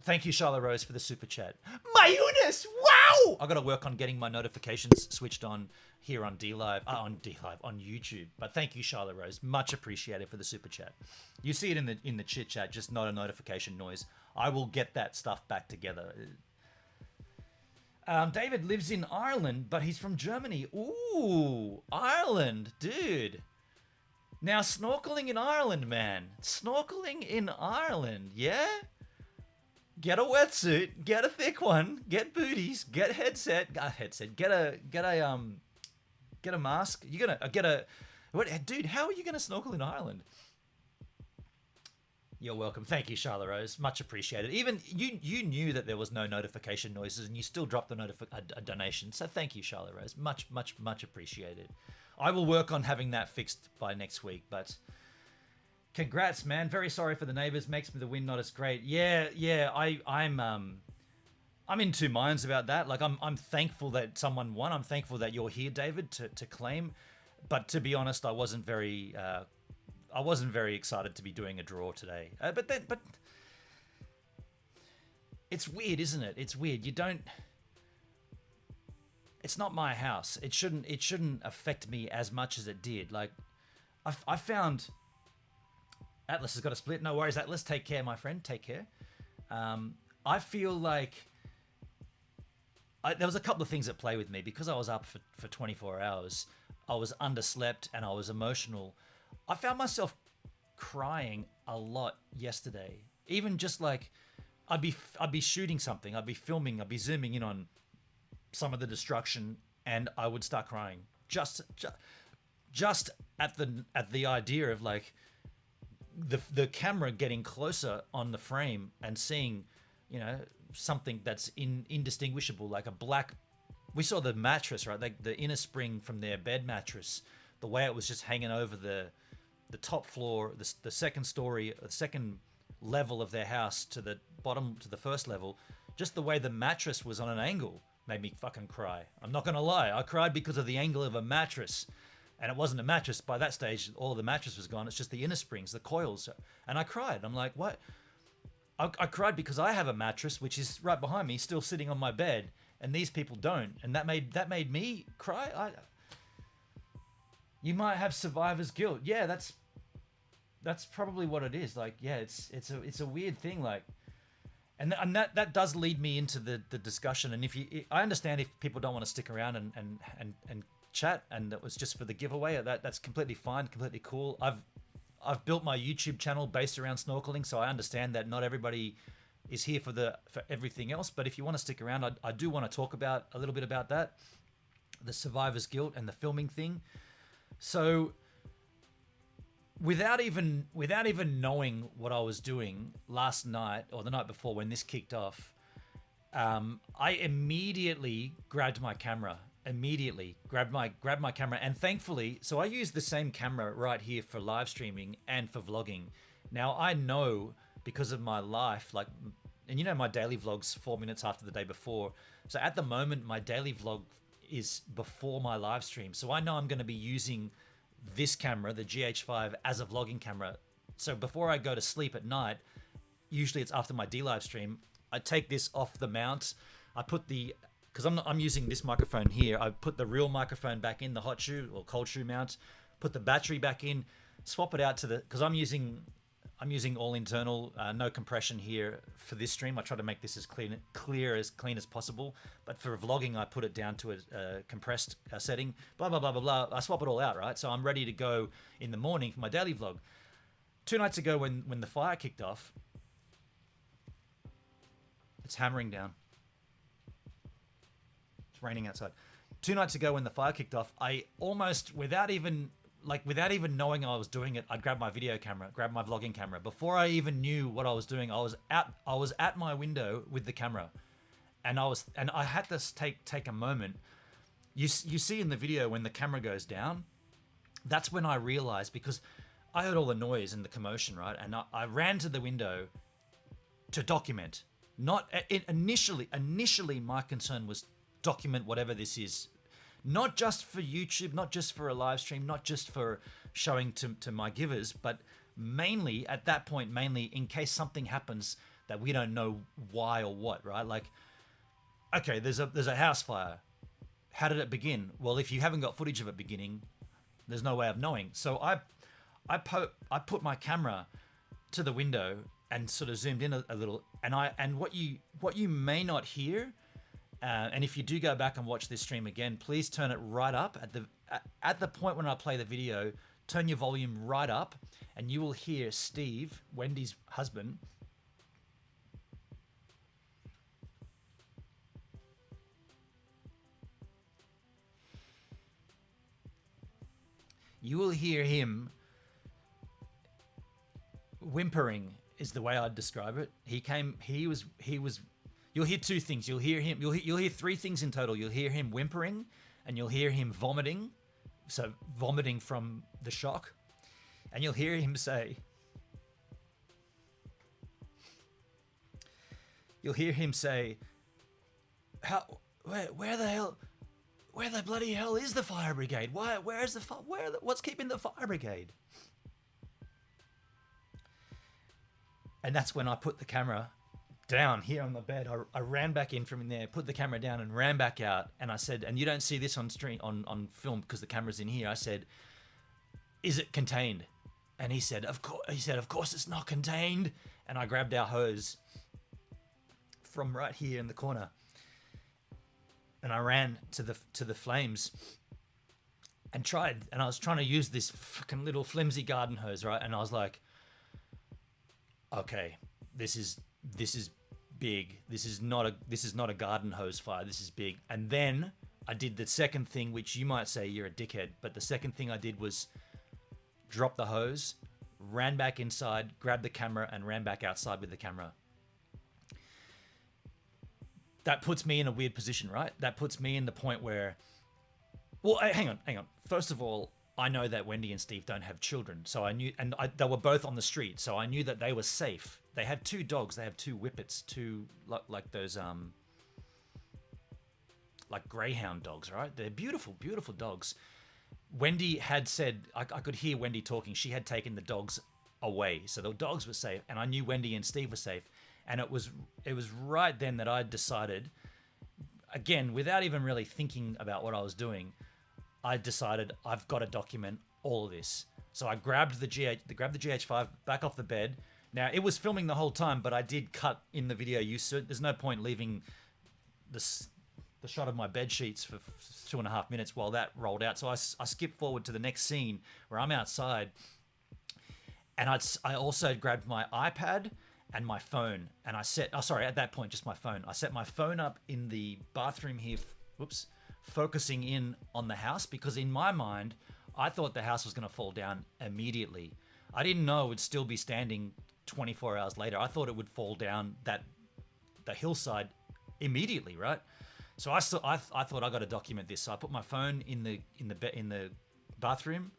Thank you, Charlotte Rose, for the super chat. My Eunice, wow! I got to work on getting my notifications switched on here on on YouTube. But thank you, Charlotte Rose, much appreciated for the super chat. You see it in the chit chat, just not a notification noise. I will get that stuff back together. David lives in Ireland, but he's from Germany. Ooh, Ireland, dude. Now, snorkeling in Ireland, man. Snorkeling in Ireland, yeah? Get a wetsuit, get a thick one, get booties, get a headset, get a mask. You're gonna what, dude? How are you gonna snorkel in Ireland? You're welcome. Thank you, Charlotte Rose. Much appreciated. Even you knew that there was no notification noises, and you still dropped a donation. So thank you, Charlotte Rose. Much appreciated. I will work on having that fixed by next week. But congrats, man. Very sorry for the neighbors. Makes me the win not as great. Yeah. I'm in two minds about that. Like I'm thankful that someone won. I'm thankful that you're here, David, to claim. But to be honest, I wasn't very excited to be doing a draw today. But it's weird, isn't it? It's weird. It's not my house. It shouldn't affect me as much as it did. Like I found Atlas has got a split. No worries, Atlas. Take care, my friend. Take care. I feel like there was a couple of things at play with me because I was up for 24 hours. I was underslept and I was emotional. I found myself crying a lot yesterday. Even just like I'd be shooting something, I'd be filming, I'd be zooming in on some of the destruction, and I would start crying just at the idea of like the camera getting closer on the frame and seeing, something that's indistinguishable, like a black. We saw the mattress, right? Like the inner spring from their bed mattress, the way it was just hanging over the top floor, the second story, the second level of their house to the bottom to the first level. Just the way the mattress was on an angle made me fucking cry. I'm not gonna lie, I cried because of the angle of a mattress, and it wasn't a mattress. By that stage, all of the mattress was gone. It's just the inner springs, the coils, and I cried. I'm like, what? I cried because I have a mattress which is right behind me, still sitting on my bed, and these people don't, and that made me cry. You might have survivor's guilt. Yeah, that's probably what it is. Like, yeah, it's a weird thing. Like, and that does lead me into the discussion. And I understand if people don't want to stick around and chat, and it was just for the giveaway. That's completely fine, completely cool. I've built my YouTube channel based around snorkeling, so I understand that not everybody is here for everything else. But if you want to stick around, I do want to talk about a little bit about that, the survivor's guilt and the filming thing. So without even knowing what I was doing last night or the night before when this kicked off, I immediately grabbed my camera. Grabbed my camera, and thankfully, so I use the same camera right here for live streaming and for vlogging. Now I know, because of my life, like, and my daily vlog's 4 minutes after the day before. So at the moment, my daily vlog is before my live stream. So I know I'm going to be using this camera, the GH5, as a vlogging camera. So before I go to sleep at night, usually it's after my D-Live stream, I take this off the mount. I put because I'm using this microphone here, I put the real microphone back in the hot shoe or cold shoe mount, put the battery back in, swap it out to because I'm using all internal, no compression here for this stream. I try to make this as clean as possible. But for vlogging, I put it down to a compressed setting. Blah blah blah blah blah. I swap it all out, right? So I'm ready to go in the morning for my daily vlog. 2 nights ago, when the fire kicked off, it's hammering down. It's raining outside. 2 nights ago, when the fire kicked off, I almost, without even knowing I was doing it, I'd grab my video camera, grab my vlogging camera. Before I even knew what I was doing, I was at my window with the camera, and I had to take a moment. You see in the video when the camera goes down, that's when I realized, because I heard all the noise and the commotion, right? And I ran to the window to document. Initially, my concern was document whatever this is. Not just for YouTube, not just for a live stream, not just for showing to my givers, but mainly at that point, in case something happens that we don't know why or what, right? Like, okay, there's a house fire. How did it begin? Well, if you haven't got footage of it beginning, there's no way of knowing. So I put my camera to the window and sort of zoomed in a little, and what you may not hear. And if you do go back and watch this stream again, please turn it right up at the point when I play the video. Turn your volume right up, and you will hear Steve, Wendy's husband, you will hear him whimpering. is the way I'd describe it. He was. You'll hear two things. You'll hear three things in total. You'll hear him whimpering, and you'll hear him vomiting, so vomiting from the shock, and you'll hear him say, "How? Where the bloody hell is the fire brigade? What's keeping the fire brigade?" And that's when I put the camera down here on the bed. I ran back in from in there, put the camera down, and ran back out. And I said, and you don't see this on film because the camera's in here. I said, "Is it contained?" And he said, "Of course." He said, "Of course it's not contained." And I grabbed our hose from right here in the corner, and I ran to the flames and tried. And I was trying to use this fucking little flimsy garden hose, right? And I was like, okay, this is big. This is not a garden hose fire. This is big. And then I did the second thing, which you might say you're a dickhead, but the second thing I did was drop the hose, ran back inside, grabbed the camera, and ran back outside with the camera. That puts me in a weird position, right? That puts me in the point where, well, hang on. First of all, I know that Wendy and Steve don't have children, so I knew, and they were both on the street, so I knew that they were safe. They have two dogs. They have two whippets, like those like greyhound dogs, right? They're beautiful, beautiful dogs. Wendy had said, I could hear Wendy talking. She had taken the dogs away, so the dogs were safe, and I knew Wendy and Steve were safe. And it was right then that I decided, again, without even really thinking about what I was doing, I decided I've got to document all of this. So I grabbed the GH5 back off the bed. Now, it was filming the whole time, but I did cut in the video. There's no point leaving the shot of my bed sheets for 2.5 minutes while that rolled out. So I skipped forward to the next scene where I'm outside, and I also grabbed my iPad and my phone, and at that point, just my phone. I set my phone up in the bathroom here, focusing in on the house, because in my mind, I thought the house was going to fall down immediately. I didn't know it would still be standing 24 hours later. I thought it would fall down the hillside immediately, right? So I thought I got to document this. So I put my phone in the bathroom,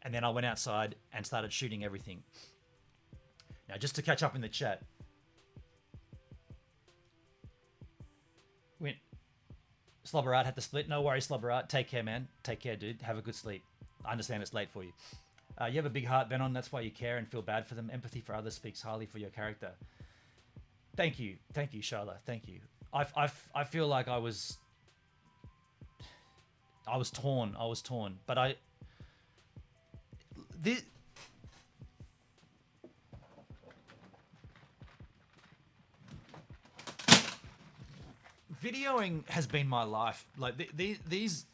and then I went outside and started shooting everything. Now, just to catch up in the chat, Slobberart had to split. No worries, Slobberart. Take care, man. Take care, dude. Have a good sleep. I understand it's late for you. You have a big heart, Venom. That's why you care and feel bad for them. Empathy for others speaks highly for your character. Thank you, Charlotte. Thank you. I feel like I was torn. But videoing has been my life. Like these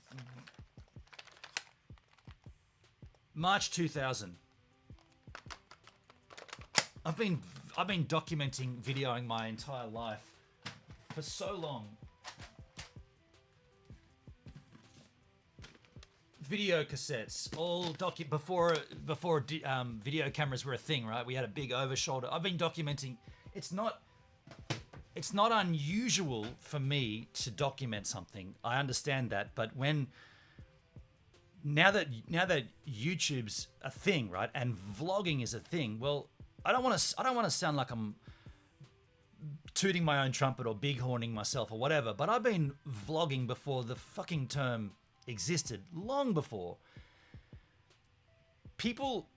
March 2000. I've been documenting videoing my entire life for so long. Video cassettes, all before video cameras were a thing, right? We had a big over shoulder. I've been documenting. It's not unusual for me to document something. I understand that, but now that YouTube's a thing, right, and vlogging is a thing, well, I don't want to sound like I'm tooting my own trumpet or bighorning myself or whatever, but I've been vlogging before the fucking term existed, long before. People,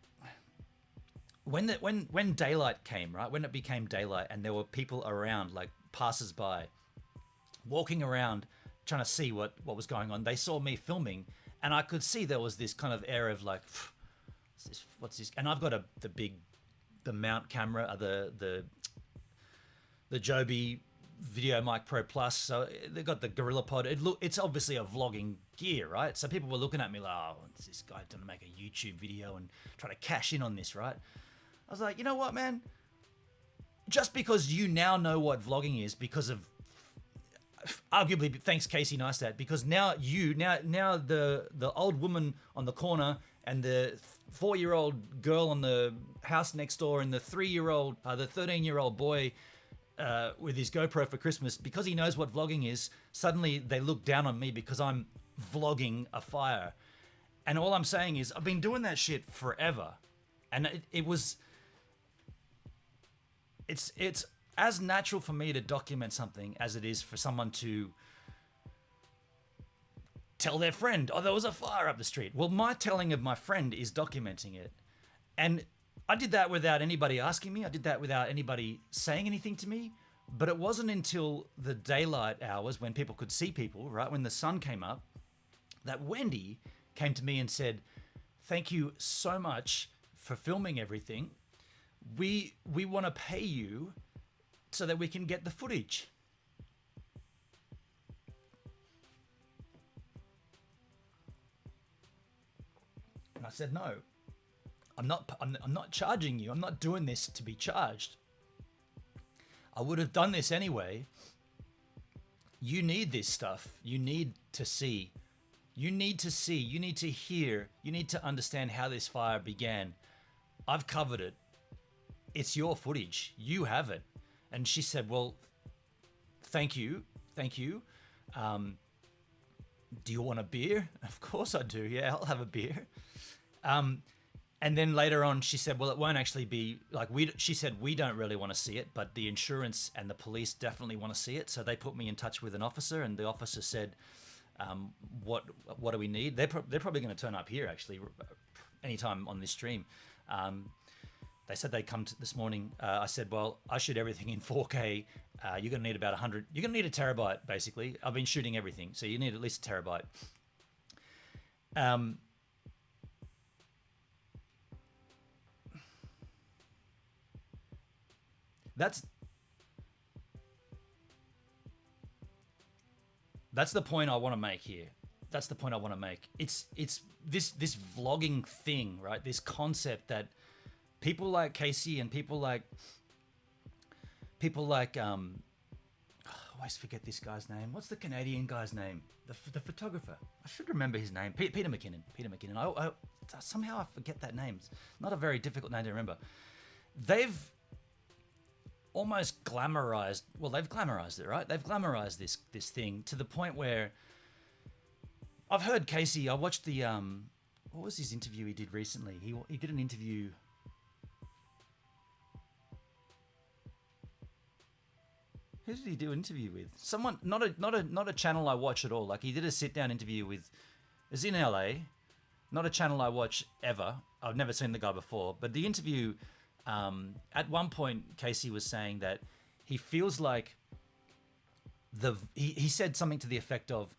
when daylight came, right, when it became daylight and there were people around, like passers-by, walking around trying to see what was going on, they saw me filming, and I could see there was this kind of air of like, what's this? And I've got the mount camera, the Joby Video Mic Pro Plus, so they've got the Gorilla Pod. It's obviously a vlogging gear, right? So people were looking at me like, oh, is this guy going to make a YouTube video and try to cash in on this, right? I was like, you know what, man? Just because you now know what vlogging is, because of, arguably, thanks Casey Neistat, because now the old woman on the corner and the 4-year-old girl on the house next door, and the 13-year-old boy with his GoPro for Christmas, because he knows what vlogging is, suddenly they look down on me because I'm vlogging a fire. And all I'm saying is I've been doing that shit forever. And it's as natural for me to document something as it is for someone to tell their friend, oh, there was a fire up the street. Well, my telling of my friend is documenting it. And I did that without anybody asking me. I did that without anybody saying anything to me. But it wasn't until the daylight hours, when people could see people, right, when the sun came up, that Wendy came to me and said, thank you so much for filming everything. We want to pay you so that we can get the footage. And I said, no, I'm not charging you. I'm not doing this to be charged. I would have done this anyway. You need this stuff. You need to see. You need to see. You need to hear. You need to understand how this fire began. I've covered it. It's your footage. You have it. And she said, well, thank you. Thank you. Do you want a beer? Of course I do. Yeah, I'll have a beer. And then later on, she said, well, it won't actually be like she said, we don't really want to see it, but the insurance and the police definitely want to see it. So they put me in touch with an officer, and the officer said, what do we need? They're probably going to turn up here actually anytime on this stream. They said they'd come this morning. I said, well, I shoot everything in 4K. You're going to need about 100. You're going to need a terabyte, basically. I've been shooting everything, so you need at least a terabyte. That's the point I want to make here. That's the point I want to make. It's this vlogging thing, right? This concept that people like Casey and people like I always forget this guy's name. What's the Canadian guy's name? The photographer. I should remember his name. Peter McKinnon. Peter McKinnon. I somehow I forget that name. It's not a very difficult name to remember. They've almost glamorized. Well, they've glamorized it, right? They've glamorized this thing to the point where I've heard Casey. I watched the what was his interview he did recently? He did an interview. Who did he do an interview with? Someone, not a channel I watch at all. Like, he did a sit down interview with. It's in LA, not a channel I watch ever. I've never seen the guy before, but the interview. At one point, Casey was saying that he feels like he said something to the effect of,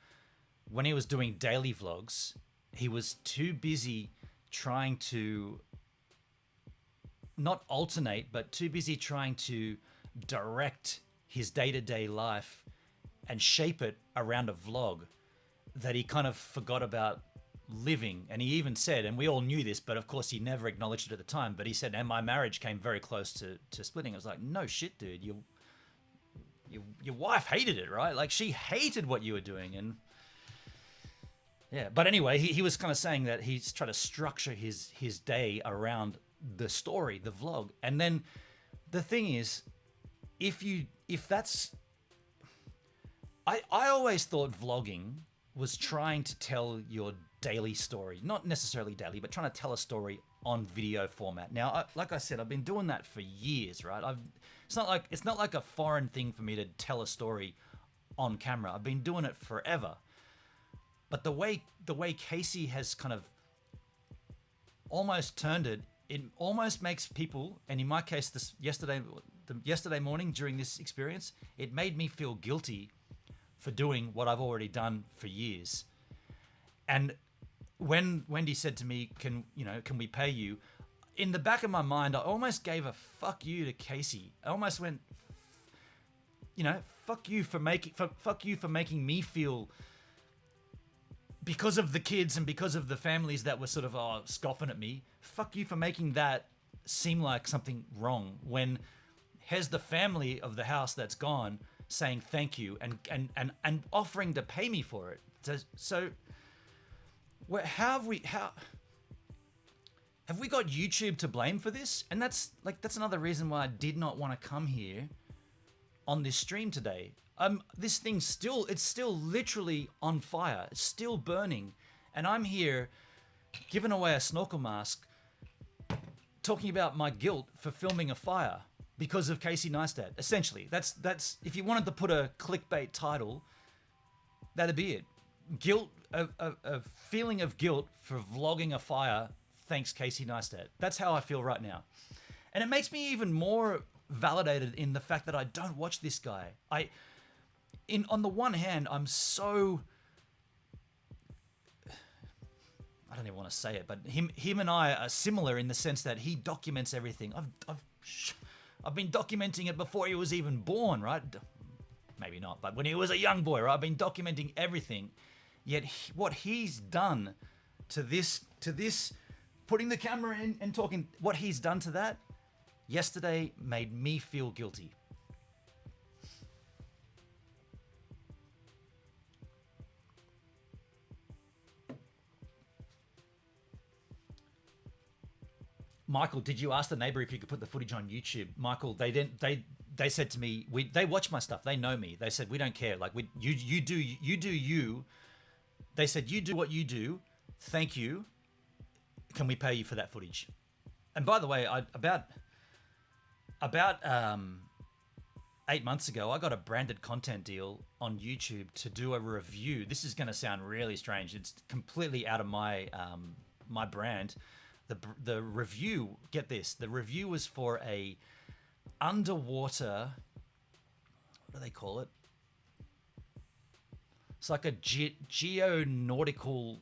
when he was doing daily vlogs, he was too busy trying to not alternate, but too busy trying to direct his day-to-day life and shape it around a vlog, that he kind of forgot about living. And he even said, and we all knew this, but of course he never acknowledged it at the time, but he said, and my marriage came very close to splitting. I was like, no shit, dude, your wife hated it, right? Like, she hated what you were doing. And yeah, but anyway, he was kind of saying that he's trying to structure his day around the story, the vlog. And then the thing is, if that's, I always thought vlogging was trying to tell your daily story, not necessarily daily, but trying to tell a story on video format. Now, like I said, I've been doing that for years, right? It's not like a foreign thing for me to tell a story on camera. I've been doing it forever. But the way Casey has kind of almost turned it almost makes people, and in my case, yesterday morning during this experience, it made me feel guilty for doing what I've already done for years. And when Wendy said to me, can we pay you? In the back of my mind, I almost gave a fuck you to Casey. I almost went, fuck you for making me feel, because of the kids and because of the families that were sort of scoffing at me. Fuck you for making that seem like something wrong, when here's the family of the house that's gone saying thank you and offering to pay me for it. So how Have we got YouTube to blame for this? And that's another reason why I did not want to come here on this stream today. This thing's still literally on fire. It's still burning. And I'm here giving away a snorkel mask, talking about my guilt for filming a fire because of Casey Neistat. Essentially, that's if you wanted to put a clickbait title, that'd be it. Guilt, a feeling of guilt for vlogging a fire. Thanks, Casey Neistat. That's how I feel right now. And it makes me even more validated in the fact that I don't watch this guy. On the one hand, I'm so... I don't even want to say it, but him and I are similar in the sense that he documents everything. I've been documenting it before he was even born, right? Maybe not, but when he was a young boy, right? I've been documenting everything. Yet what he's done to this, putting the camera in and talking, what he's done to that yesterday made me feel guilty. Michael, did you ask the neighbor if you could put the footage on YouTube? Michael, they said to me, they watch my stuff. They know me. They said, we don't care. Like you do you. They said, you do what you do. Thank you. Can we pay you for that footage? And by the way, about 8 months ago, I got a branded content deal on YouTube to do a review. This is going to sound really strange. It's completely out of my my brand. The review, get this, the review was for a underwater, what do they call it? It's like a geonautical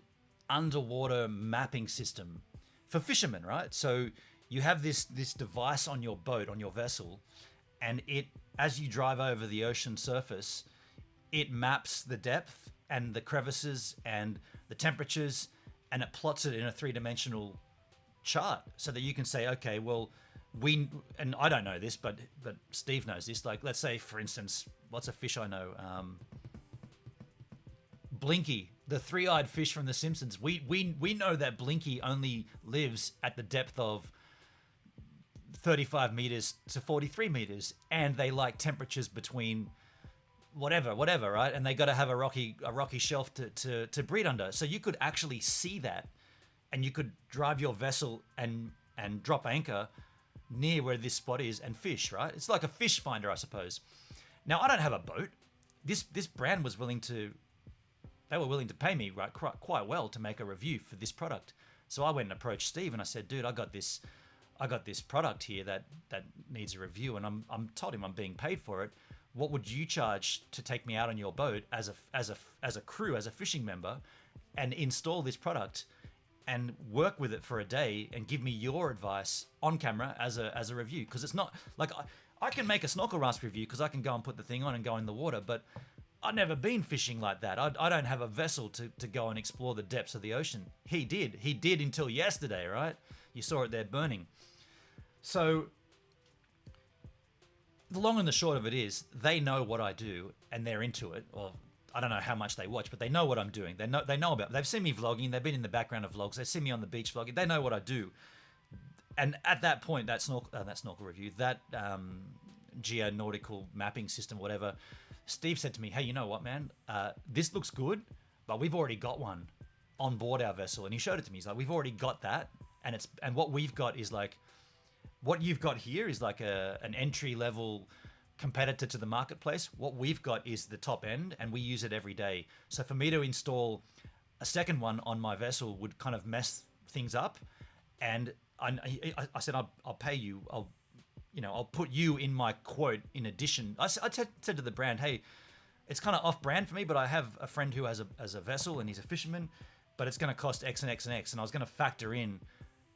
underwater mapping system for fishermen, right? So you have this device on your boat, on your vessel, and it, as you drive over the ocean surface, it maps the depth and the crevices and the temperatures, and it plots it in a three-dimensional chart so that you can say, okay, well, and I don't know this, but Steve knows this. Like, let's say, for instance, what's a fish I know? Blinky, the three-eyed fish from The Simpsons. We know that Blinky only lives at the depth of 35 meters to 43 meters, and they like temperatures between whatever, right? And they got to have a rocky shelf to breed under. So you could actually see that, and you could drive your vessel and drop anchor near where this spot is and fish, right? It's like a fish finder, I suppose. Now, I don't have a boat. This brand was willing to pay me quite well to make a review for this product. So I went and approached Steve and I said, dude, I got this product here that needs a review, and I'm told him I'm being paid for it. What would you charge to take me out on your boat as a crew, as a fishing member, and install this product and work with it for a day and give me your advice on camera as a review? Because it's not like I can make a snorkel mask review because I can go and put the thing on and go in the water, but I've never been fishing like that. I don't have a vessel to go and explore the depths of the ocean. He did until yesterday, right? You saw it there burning. So the long and the short of it is, they know what I do and they're into it. Or I don't know how much they watch, but they know what I'm doing. They know about it. They've seen me vlogging. They've been in the background of vlogs. They've seen me on the beach vlogging. They know what I do. And at that point, that snorkel review, that geonautical mapping system, whatever, Steve said to me, hey, you know what, man? This looks good, but we've already got one on board our vessel. And he showed it to me. He's like, we've already got that. And what we've got is like, what you've got here is like an entry level competitor to the marketplace. What we've got is the top end, and we use it every day. So for me to install a second one on my vessel would kind of mess things up. And I said, I'll pay you. I'll put you in my quote in addition. I said to the brand, hey, it's kind of off brand for me, but I have a friend who has a vessel and he's a fisherman, but it's going to cost X and X and X. And I was going to factor in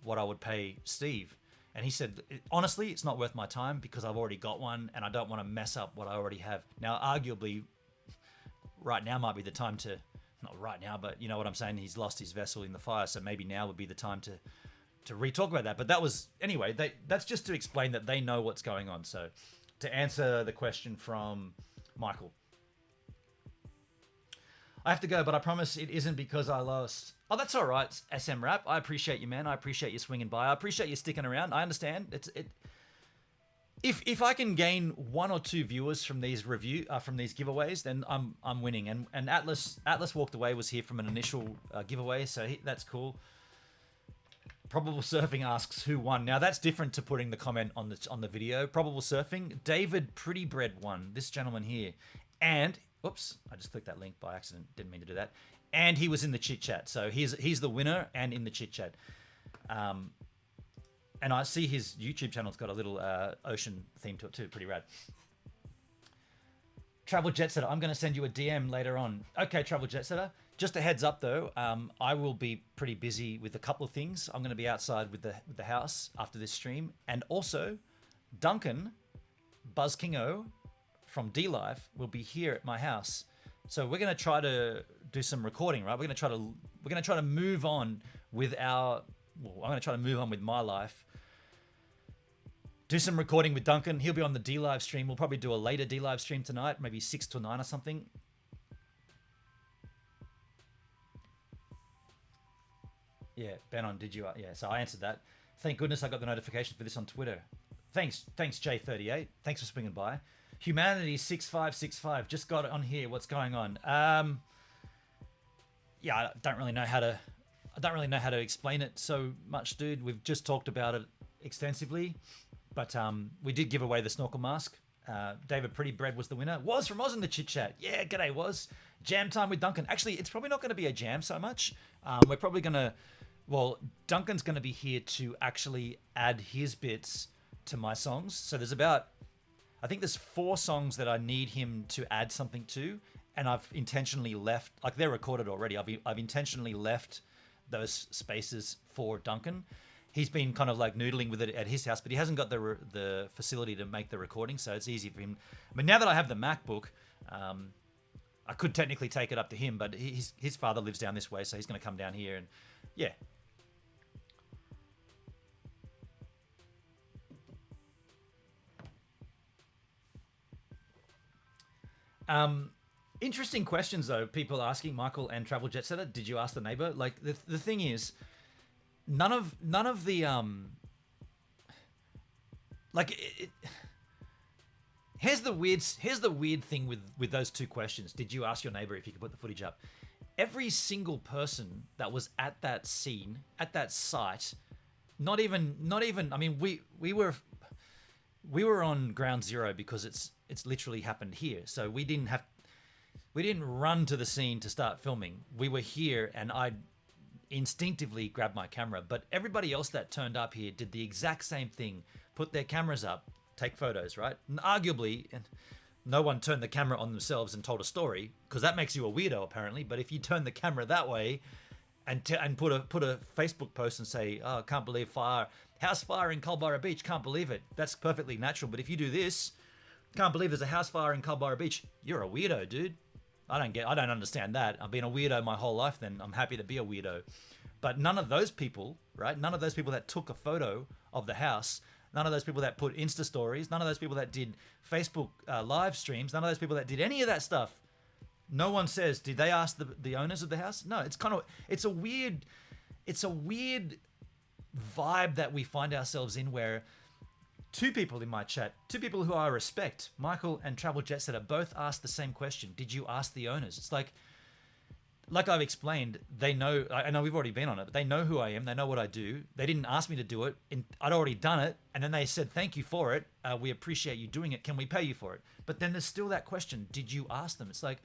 what I would pay Steve. And he said, honestly, it's not worth my time because I've already got one and I don't want to mess up what I already have. Now, arguably, right now might be the time to, not right now, but you know what I'm saying? He's lost his vessel in the fire. So maybe now would be the time to re-talk about that. But that was, anyway, that's just to explain that they know what's going on. So to answer the question from Michael, I have to go, but I promise it isn't because I lost. Oh, that's all right, SM Rap. I appreciate you, man. I appreciate you swinging by. I appreciate you sticking around. I understand. If I can gain 1 or 2 viewers from these from these giveaways, then I'm winning. And Atlas walked away, was here from an initial giveaway, so that's cool. Probable Surfing asks who won. Now that's different to putting the comment on the video. Probable Surfing, David Pretty Bread won. This gentleman here, and oops, I just clicked that link by accident. Didn't mean to do that. And he was in the chit chat, so he's the winner and in the chit chat. And I see his YouTube channel's got a little ocean theme to it too. Pretty rad. Travel Jet Setter, I'm going to send you a DM later on. Okay, Travel Jet Setter. Just a heads up though, I will be pretty busy with a couple of things. I'm going to be outside with the house after this stream. And also, Duncan, Buzz Kingo from D-Live will be here at my house. So we're going to try to do some recording, right? We're going to try to move on with I'm going to try to move on with my life. Do some recording with Duncan. He'll be on the D-Live stream. We'll probably do a later D-Live stream tonight, maybe 6 to 9 or something. Yeah, Benon, did you? Yeah, so I answered that. Thank goodness I got the notification for this on Twitter. Thanks, J38. Thanks for swinging by. Humanity 6565 just got it on here. What's going on? Yeah, I don't really know how to explain it so much, dude. We've just talked about it extensively, but we did give away the snorkel mask. David Pretty Bread was the winner. Was from Oz in the chit chat. Yeah, g'day, Was. Jam time with Duncan. Actually, it's probably not going to be a jam so much. We're probably going to, Duncan's going to be here to actually add his bits to my songs. So I think there's 4 songs that I need him to add something to, and I've intentionally left, like they're recorded already. I've intentionally left those spaces for Duncan. He's been kind of like noodling with it at his house, but he hasn't got the facility to make the recording, so it's easy for him. But now that I have the MacBook, I could technically take it up to him, but his father lives down this way, so he's going to come down here, and yeah. Interesting questions though. People asking, Michael and Travel Jet Setter, did you ask the neighbor? Like the thing is, none of the here's the weird thing with those 2 questions. Did you ask your neighbor if you could put the footage up? Every single person that was at that scene, at that site, not even. I mean, we were on ground zero because it's literally happened here. So we didn't run to the scene to start filming. We were here, and I instinctively grabbed my camera. But everybody else that turned up here did the exact same thing. Put their cameras up, take photos, right? And arguably, no one turned the camera on themselves and told a story, because that makes you a weirdo apparently. But if you turn the camera that way and put a Facebook post and say, "Oh, can't believe house fire in Culborough Beach, can't believe it," that's perfectly natural. But if you do this, "Can't believe there's a house fire in Culborough Beach," you're a weirdo, dude. I don't understand that. I've been a weirdo my whole life, then I'm happy to be a weirdo. But none of those people, right? None of those people that took a photo of the house, none of those people that put Insta stories, none of those people that did Facebook live streams, none of those people that did any of that stuff. No one says, did they ask the owners of the house? No, it's a weird vibe that we find ourselves in, where 2 people in my chat, 2 people who I respect, Michael and Travel Jet Setter, both asked the same question. Did you ask the owners? It's like I've explained, they know, I know we've already been on it, but they know who I am. They know what I do. They didn't ask me to do it. I'd already done it. And then they said, "Thank you for it. We appreciate you doing it. Can we pay you for it?" But then there's still that question. Did you ask them? It's like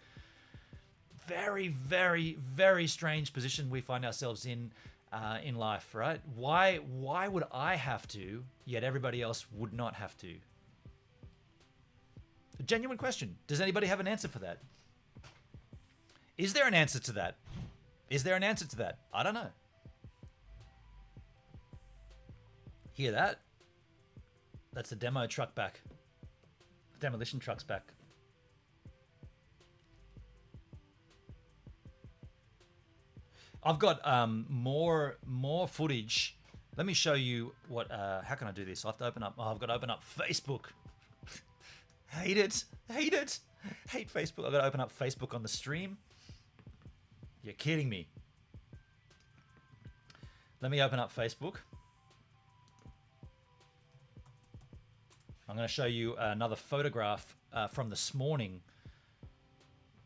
very, very, very strange position we find ourselves in life, right? Why would I have to, yet everybody else would not have to? A genuine question. Does anybody have an answer for that? Is there an answer to that? I don't know. Hear that? That's the demo truck back. The demolition truck's back. I've got more footage. Let me show you what. How can I do this? I have to open up. I've got to open up Facebook. Hate it. Hate Facebook. I've got to open up Facebook on the stream. You're kidding me. Let me open up Facebook. I'm going to show you another photograph from this morning.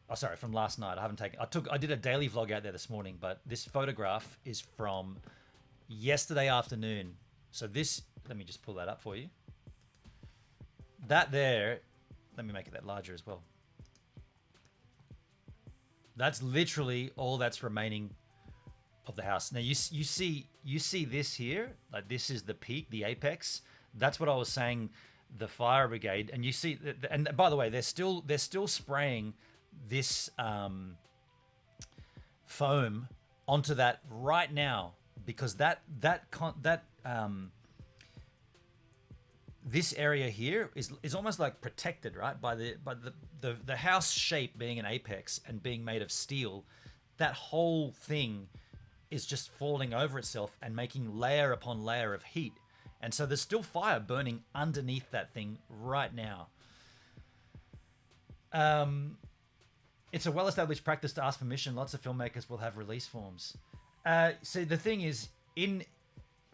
Oh, sorry, from last night. I did a daily vlog out there this morning, but this photograph is from yesterday afternoon. So this, let me just pull that up for you. That there, let me make it that larger as well. That's literally all that's remaining of the house. Now you see this here, like this is the peak, the apex. That's what I was saying, the fire brigade. And you see, and by the way, they're still spraying this foam onto that right now, because this area here is almost like protected, right, by the house shape being an apex and being made of steel. That whole thing is just falling over itself and making layer upon layer of heat, and so there's still fire burning underneath that thing right now. It's a well-established practice to ask permission. Lots of filmmakers will have release forms. So the thing is,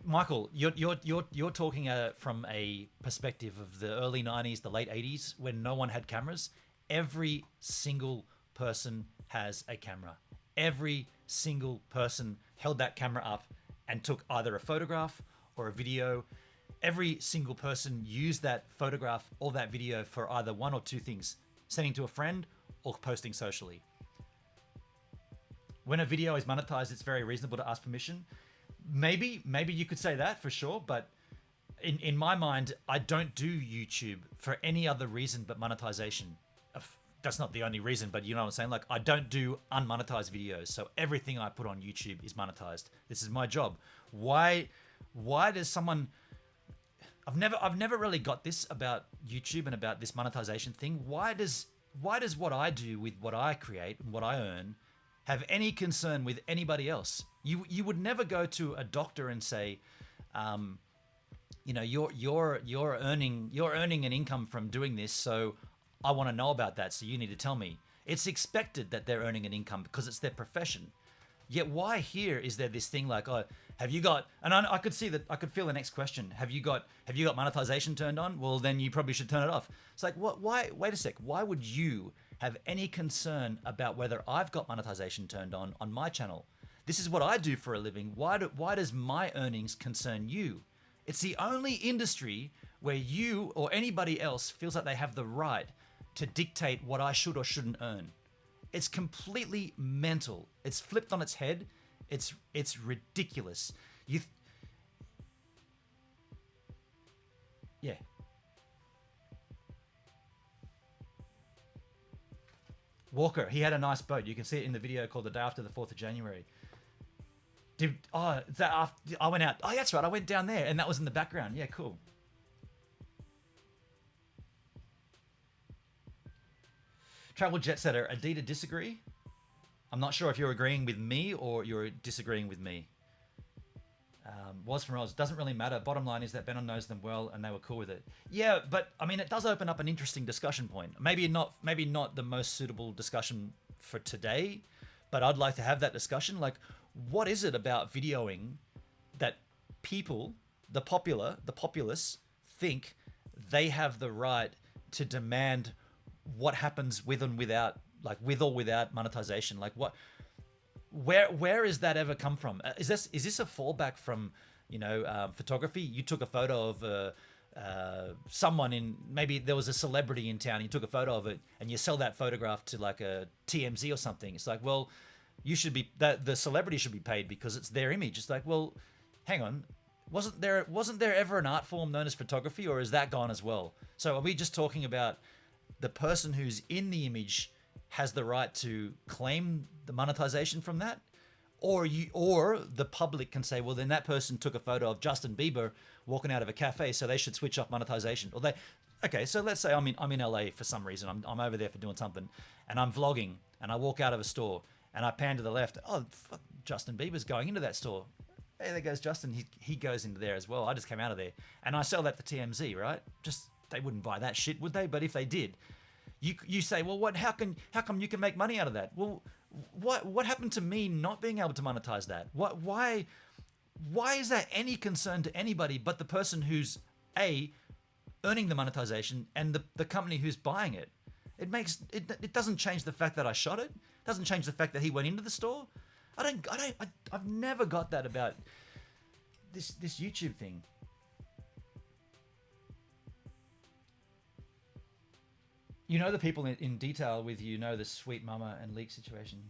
Michael, you're talking from a perspective of the early 90s, the late 80s, when no one had cameras. Every single person has a camera. Every single person held that camera up and took either a photograph or a video. Every single person used that photograph or that video for either one or two things: sending to a friend or posting socially. When a video is monetized, it's very reasonable to ask permission. Maybe you could say that for sure, but in my mind, I don't do YouTube for any other reason but monetization. That's not the only reason, but you know what I'm saying? Like, I don't do unmonetized videos, so everything I put on YouTube is monetized. This is my job. Why does someone... I've never really got this about YouTube and about this monetization thing. Why does what I do with what I create and what I earn have any concern with anybody else? You would never go to a doctor and say, you know, you're earning an income from doing this, so I want to know about that, so you need to tell me. It's expected that they're earning an income because it's their profession. Yet why here is there this thing like, oh, have you got, and I could see that, I could feel the next question. Have you got monetization turned on? Well, then you probably should turn it off. It's like, what, why, wait a sec. Why would you have any concern about whether I've got monetization turned on my channel? This is what I do for a living. Why does my earnings concern you? It's the only industry where you or anybody else feels like they have the right to dictate what I should or shouldn't earn. It's completely mental. It's flipped on its head. It's ridiculous. Yeah. Walker, he had a nice boat. You can see it in the video called The Day After the 4th of January. I went out. Oh, that's right. I went down there and that was in the background. Yeah, cool. Travel Jet Setter, Adita disagree. I'm not sure if you're agreeing with me or you're disagreeing with me. Was from Oz. Doesn't really matter. Bottom line is that Benon knows them well and they were cool with it. Yeah, but I mean, it does open up an interesting discussion point. Maybe not the most suitable discussion for today, but I'd like to have that discussion. Like, what is it about videoing that people, the populace, think they have the right to demand what happens with and without, like with or without monetization? Like, what, where is that ever come from? Is this a fallback from, you know, photography? You took a photo of someone in, maybe there was a celebrity in town, you took a photo of it and you sell that photograph to like a TMZ or something. It's like, well, you should be, that the celebrity should be paid because it's their image. It's like, well, hang on, wasn't there ever an art form known as photography, or is that gone as well? So are we just talking about the person who's in the image has the right to claim the monetization from that? Or the public can say, well, then that person took a photo of Justin Bieber walking out of a cafe, so they should switch off monetization. Or okay, so let's say I'm in LA for some reason. I'm over there for doing something, and I'm vlogging, and I walk out of a store, and I pan to the left. Oh, fuck, Justin Bieber's going into that store. Hey, there goes Justin. He goes into there as well. I just came out of there, and I sell that to TMZ, right? Just, they wouldn't buy that shit, would they? But if they did, you say, well, what? How come you can make money out of that? Well, What happened to me not being able to monetize that? Why is that any concern to anybody but the person who's earning the monetization and the company who's buying it? It doesn't change the fact that I shot it. It doesn't change the fact that he went into the store. I've never got that about this YouTube thing. You know the people in detail with you know the Sweet Mama and leak situation.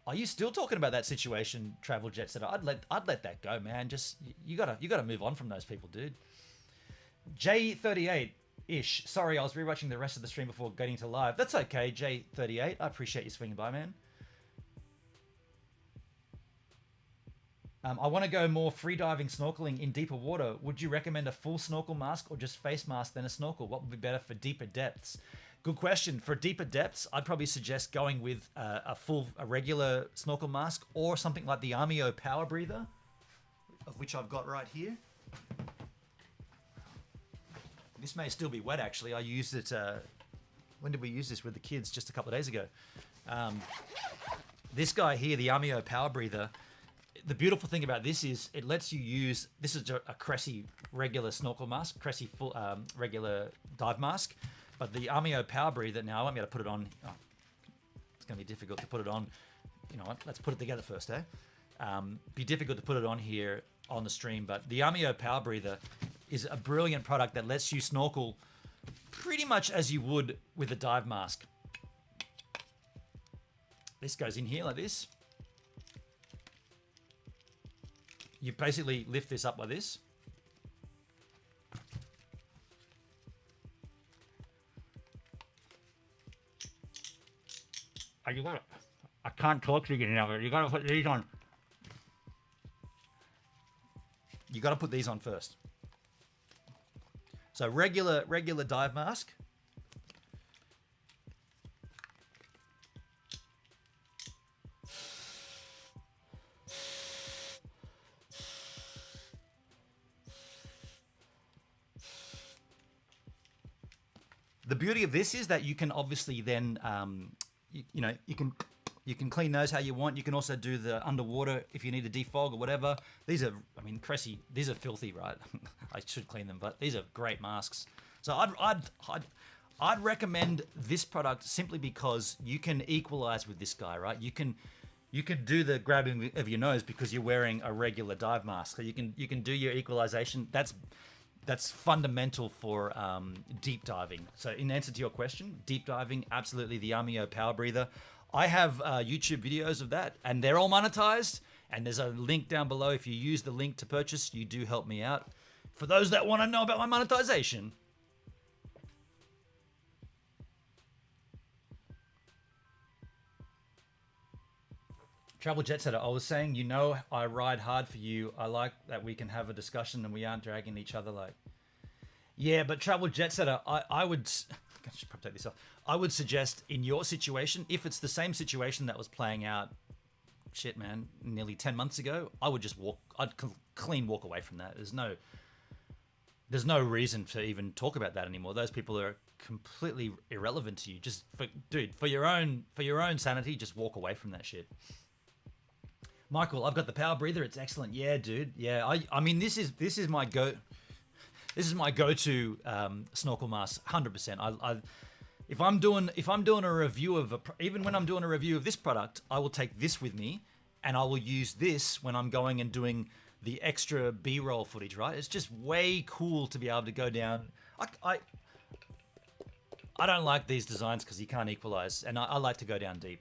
Are you still talking about that situation, Travel Jet Setter? I'd let that go, man. Just you gotta move on from those people, dude. J38-ish. Sorry, I was rewatching the rest of the stream before getting to live. That's okay, J38. I appreciate you swinging by, man. I want to go more freediving snorkeling in deeper water. Would you recommend a full snorkel mask or just face mask then a snorkel? What would be better for deeper depths? Good question. For deeper depths, I'd probably suggest going with a regular snorkel mask or something like the Armio Power Breather, of which I've got right here. This may still be wet, actually. I used it... when did we use this with the kids? Just a couple of days ago. This guy here, the Armio Power Breather, the beautiful thing about this is it lets you use... This is a Cressy regular snorkel mask, Cressy full regular dive mask. But the Armio Power Breather, now I won't be able to put it on. Oh, it's going to be difficult to put it on. You know what? Let's put it together first, eh? Be difficult to put it on here on the stream. But the Armio Power Breather is a brilliant product that lets you snorkel pretty much as you would with a dive mask. This goes in here like this. You basically lift this up like this. I can't talk to you now. You gotta put these on. You gotta put these on first. So regular dive mask. The beauty of this is that you can obviously then, you can clean those how you want. You can also do the underwater if you need to defog or whatever. These are, I mean, Cressy, these are filthy, right? I should clean them, but these are great masks. So I'd recommend this product simply because you can equalize with this guy, right? You can do the grabbing of your nose because you're wearing a regular dive mask. So you can do your equalization. That's fundamental for deep diving. So in answer to your question, deep diving, absolutely the Armio Power Breather. I have YouTube videos of that, and they're all monetized. And there's a link down below. If you use the link to purchase, you do help me out. For those that want to know about my monetization. Travel Jet Setter, I was saying, you know, I ride hard for you. I like that we can have a discussion and we aren't dragging each other like. Yeah, but Travel Jet Setter, I would... I should probably take this off. I would suggest in your situation, if it's the same situation that was playing out, shit, man, nearly 10 months ago, I would just I'd clean walk away from that. There's no reason to even talk about that anymore. Those people are completely irrelevant to you. Just, for your own sanity, just walk away from that shit. Michael, I've got the Power Breather. It's excellent. Yeah, dude. Yeah, I mean, this is my go-to snorkel mask, 100%. If I'm doing a review of even when I'm doing a review of this product, I will take this with me, and I will use this when I'm going and doing the extra B-roll footage. Right? It's just way cool to be able to go down. I don't like these designs because you can't equalize, and I like to go down deep.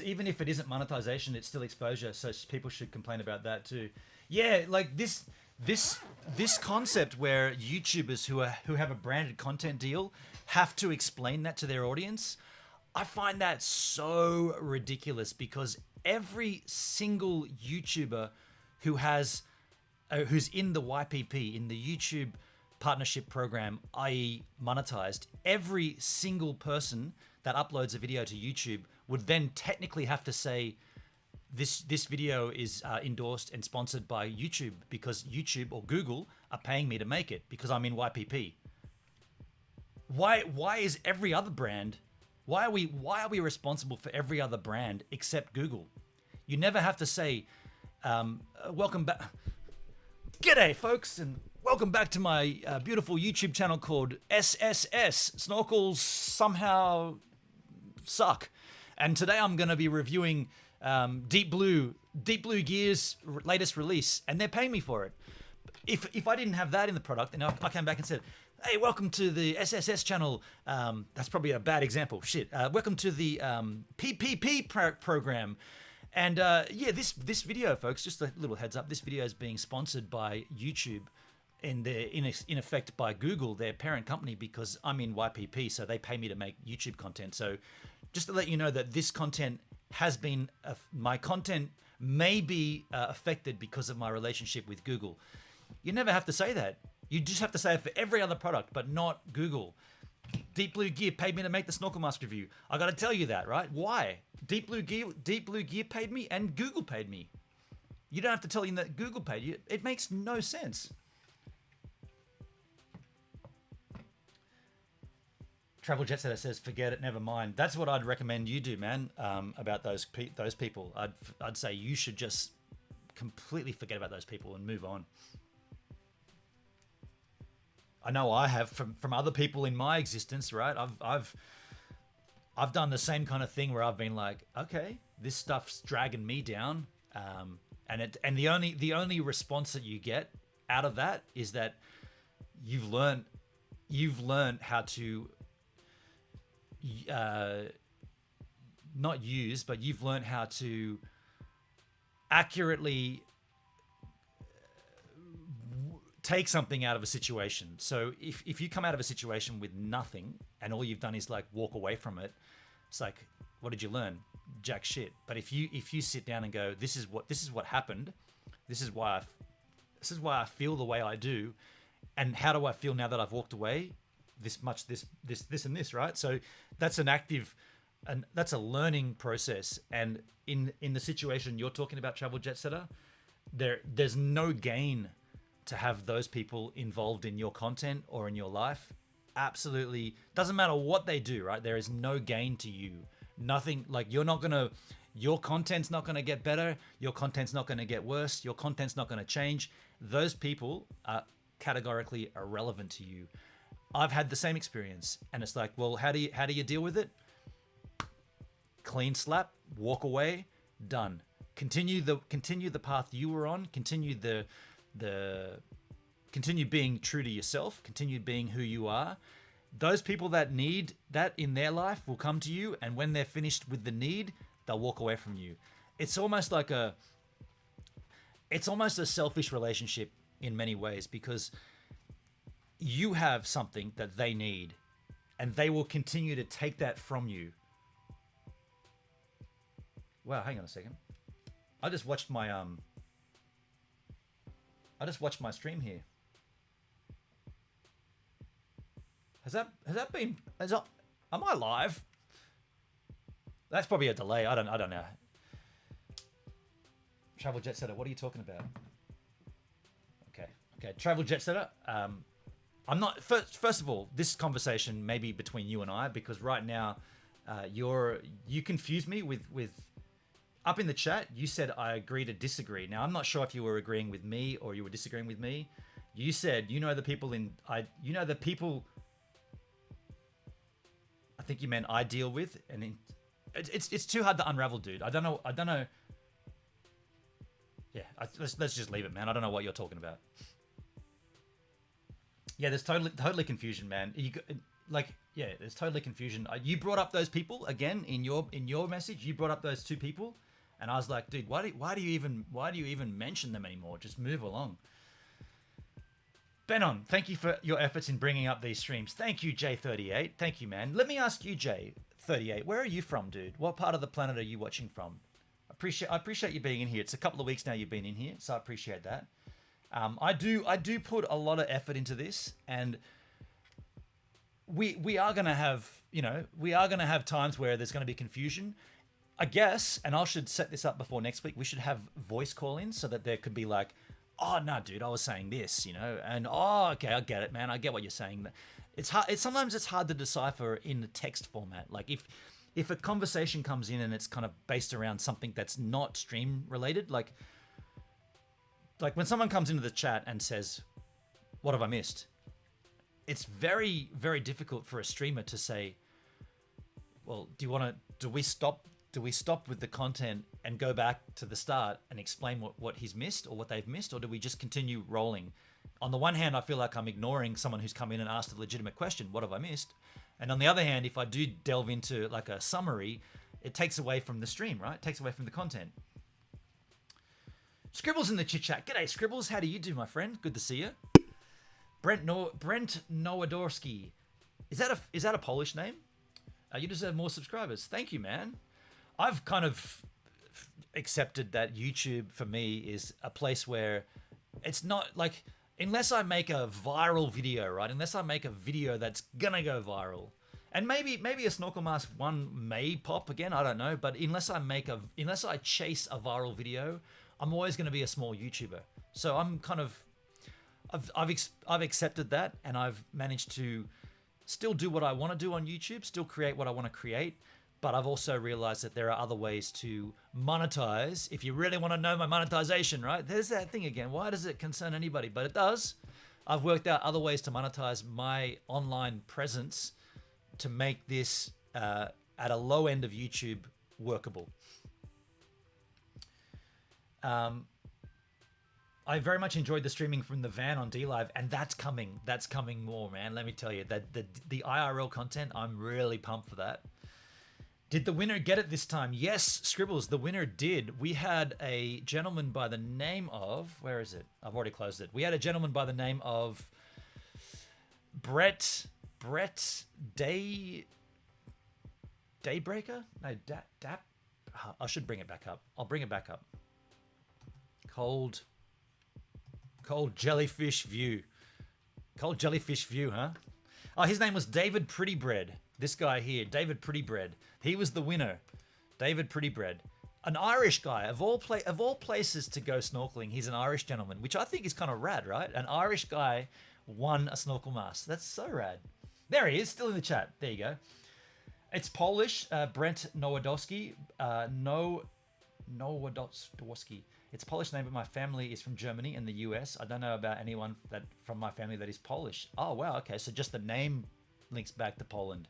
Even if it isn't monetization, it's still exposure, so people should complain about that too. Yeah, like this concept where YouTubers who have a branded content deal have to explain that to their audience, I find that so ridiculous because every single YouTuber who's in the YPP, in the YouTube partnership program, i.e. monetized, every single person that uploads a video to YouTube would then technically have to say this video is endorsed and sponsored by YouTube because YouTube or Google are paying me to make it because I'm in YPP. Why is every other brand? Why are we responsible for every other brand except Google? You never have to say, welcome back. G'day, folks, and welcome back to my beautiful YouTube channel called SSS. Snorkels somehow suck. And today I'm going to be reviewing Deep Blue Gear's latest release, and they're paying me for it. If I didn't have that in the product, and I came back and said, hey, welcome to the SSS channel. That's probably a bad example. Shit. Welcome to the PPP program. And yeah, this video, folks, just a little heads up, this video is being sponsored by YouTube and in effect by Google, their parent company, because I'm in YPP, so they pay me to make YouTube content. So just to let you know that this content has been, my content may be affected because of my relationship with Google. You never have to say that. You just have to say it for every other product, but not Google. Deep Blue Gear paid me to make the Snorkel Mask review. I got to tell you that, right? Why? Deep Blue Gear paid me and Google paid me. You don't have to tell you that Google paid you. It makes no sense. Travel Jet Setter says, forget it, never mind. That's what I'd recommend you do, man, about those people. I'd say you should just completely forget about those people and move on. I know I have from other people in my existence, right? I've done the same kind of thing where I've been like, okay, this stuff's dragging me down, and the only response that you get out of that is that you've learned how to not use, but you've learned how to accurately take something out of a situation. So if you come out of a situation with nothing and all you've done is like walk away from it, it's like, what did you learn? Jack shit. But if you sit down and go, this is what happened, this is why I feel the way I do, and how do I feel now that I've walked away? This and this, right? So that's an active, and that's a learning process. And in the situation you're talking about, Travel Jet Setter, there's no gain to have those people involved in your content or in your life. Absolutely doesn't matter what they do, right? There is no gain to you. Nothing, like your content's not gonna get better, your content's not gonna get worse, your content's not gonna change. Those people are categorically irrelevant to you. I've had the same experience, and it's like, well, how do you deal with it? Clean slap, walk away, done. Continue the path you were on, continue being true to yourself, continue being who you are. Those people that need that in their life will come to you, and when they're finished with the need, they'll walk away from you. It's almost a selfish relationship in many ways, because you have something that they need, and they will continue to take that from you. Wow, hang on a second. I just watched my stream here. Am I live? That's probably a delay. I don't know. Travel Jet Setter, what are you talking about? Okay. Travel Jet Setter. I'm not. First of all, this conversation may be between you and I, because right now, you confused me with up in the chat. You said I agree to disagree. Now I'm not sure if you were agreeing with me or you were disagreeing with me. You said the people. I think you meant I deal with, and it's too hard to unravel, dude. I don't know. Yeah, let's just leave it, man. I don't know what you're talking about. Yeah, there's totally confusion, man. There's totally confusion. You brought up those people again in your message. You brought up those two people, and I was like, dude, why do you even mention them anymore? Just move along. Benon, thank you for your efforts in bringing up these streams. Thank you, J38. Thank you, man. Let me ask you, J38, where are you from, dude? What part of the planet are you watching from? I appreciate you being in here. It's a couple of weeks now you've been in here, so I appreciate that. I do put a lot of effort into this, and we are gonna have times where there's gonna be confusion. I guess, and I should set this up before next week. We should have voice call-ins so that there could be like, oh no, dude, I was saying this, and oh, okay, I get it, man. I get what you're saying. It's hard. Sometimes it's hard to decipher in the text format. Like if a conversation comes in and it's kind of based around something that's not stream related, like when someone comes into the chat and says, "What have I missed?" It's very, very difficult for a streamer to say, "Well, do we stop with the content and go back to the start and explain what he's missed or what they've missed, or do we just continue rolling?" On the one hand, I feel like I'm ignoring someone who's come in and asked a legitimate question, "What have I missed?" And on the other hand, if I do delve into like a summary, it takes away from the stream, right? It takes away from the content. Scribbles in the chit chat. G'day, Scribbles. How do you do, my friend? Good to see you. Brent Nowadorski. Is that a Polish name? You deserve more subscribers. Thank you, man. I've kind of accepted that YouTube for me is a place where it's not like, unless I make a viral video, right? Unless I make a video that's gonna go viral, and maybe a Snorkel Mask 1 may pop again, I don't know. But unless I chase a viral video, I'm always gonna be a small YouTuber. So I'm kind of, I've accepted that, and I've managed to still do what I want to do on YouTube, still create what I want to create. But I've also realized that there are other ways to monetize. If you really want to know my monetization, right? There's that thing again. Why does it concern anybody? But it does. I've worked out other ways to monetize my online presence to make this at a low end of YouTube workable. I very much enjoyed the streaming from the van on DLive, and that's coming. That's coming more, man. Let me tell you, that the IRL content, I'm really pumped for that. Did the winner get it this time? Yes, Scribbles, the winner did. We had a gentleman by the name of, where is it? I've already closed it. We had a gentleman by the name of Brett Daybreaker? No, I should bring it back up. I'll bring it back up. Cold Jellyfish View. Cold Jellyfish View, huh? Oh, his name was David Prettybread. This guy here, David Prettybread. He was the winner. David Prettybread. An Irish guy. Of all places to go snorkeling, he's an Irish gentleman, which I think is kind of rad, right? An Irish guy won a Snorkel Mask. That's so rad. There he is, still in the chat. There you go. It's Polish, Brent Nowadowski. Nowadowski. It's a Polish name, but my family is from Germany and the US. I don't know about anyone from my family that is Polish. Oh, wow. Okay. So just the name links back to Poland.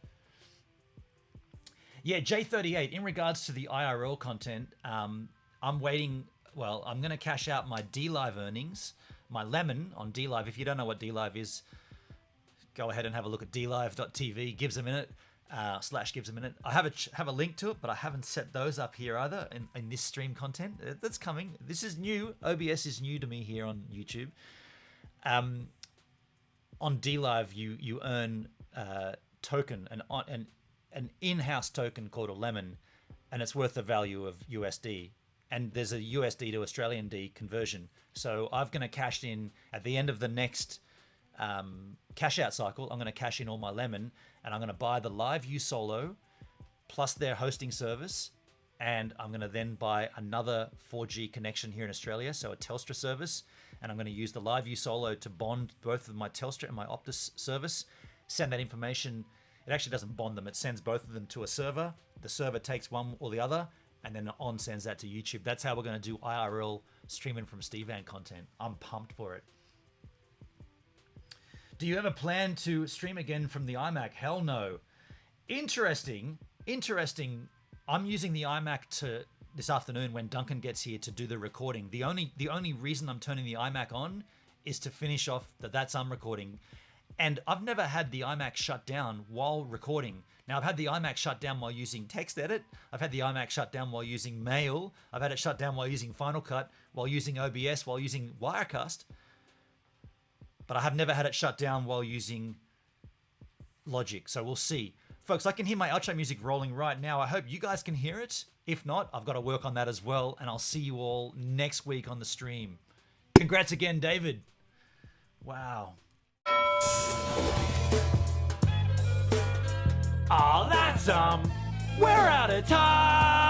Yeah, J38, in regards to the IRL content, I'm waiting. Well, I'm going to cash out my DLive earnings, my lemon on DLive. If you don't know what DLive is, go ahead and have a look at dlive.tv. Gives a minute. /gives a minute. I have a link to it, but I haven't set those up here either in this stream content. That's coming. This is new. OBS is new to me here on YouTube. On DLive, you earn token, an in-house token called a lemon, and it's worth the value of USD. And there's a USD to Australian D conversion. So I'm going to cash in at the end of the next cash out cycle. I'm going to cash in all my lemon, and I'm going to buy the LiveView Solo plus their hosting service, and I'm going to then buy another 4G connection here in Australia, so a Telstra service, and I'm going to use the LiveView Solo to bond both of my Telstra and my Optus service, send that information. It actually doesn't bond them, it sends both of them to a server. The server takes one or the other, and then on sends that to YouTube. That's how we're going to do IRL streaming from Steve Van content. I'm pumped for it. Do you ever plan to stream again from the iMac? Hell no. Interesting. I'm using the iMac this afternoon when Duncan gets here to do the recording. The only reason I'm turning the iMac on is to finish off that's recording. And I've never had the iMac shut down while recording. Now, I've had the iMac shut down while using TextEdit. I've had the iMac shut down while using Mail. I've had it shut down while using Final Cut, while using OBS, while using Wirecast. But I have never had it shut down while using Logic. So we'll see. Folks, I can hear my outro music rolling right now. I hope you guys can hear it. If not, I've got to work on that as well. And I'll see you all next week on the stream. Congrats again, David. Wow. Oh, that's we're out of time.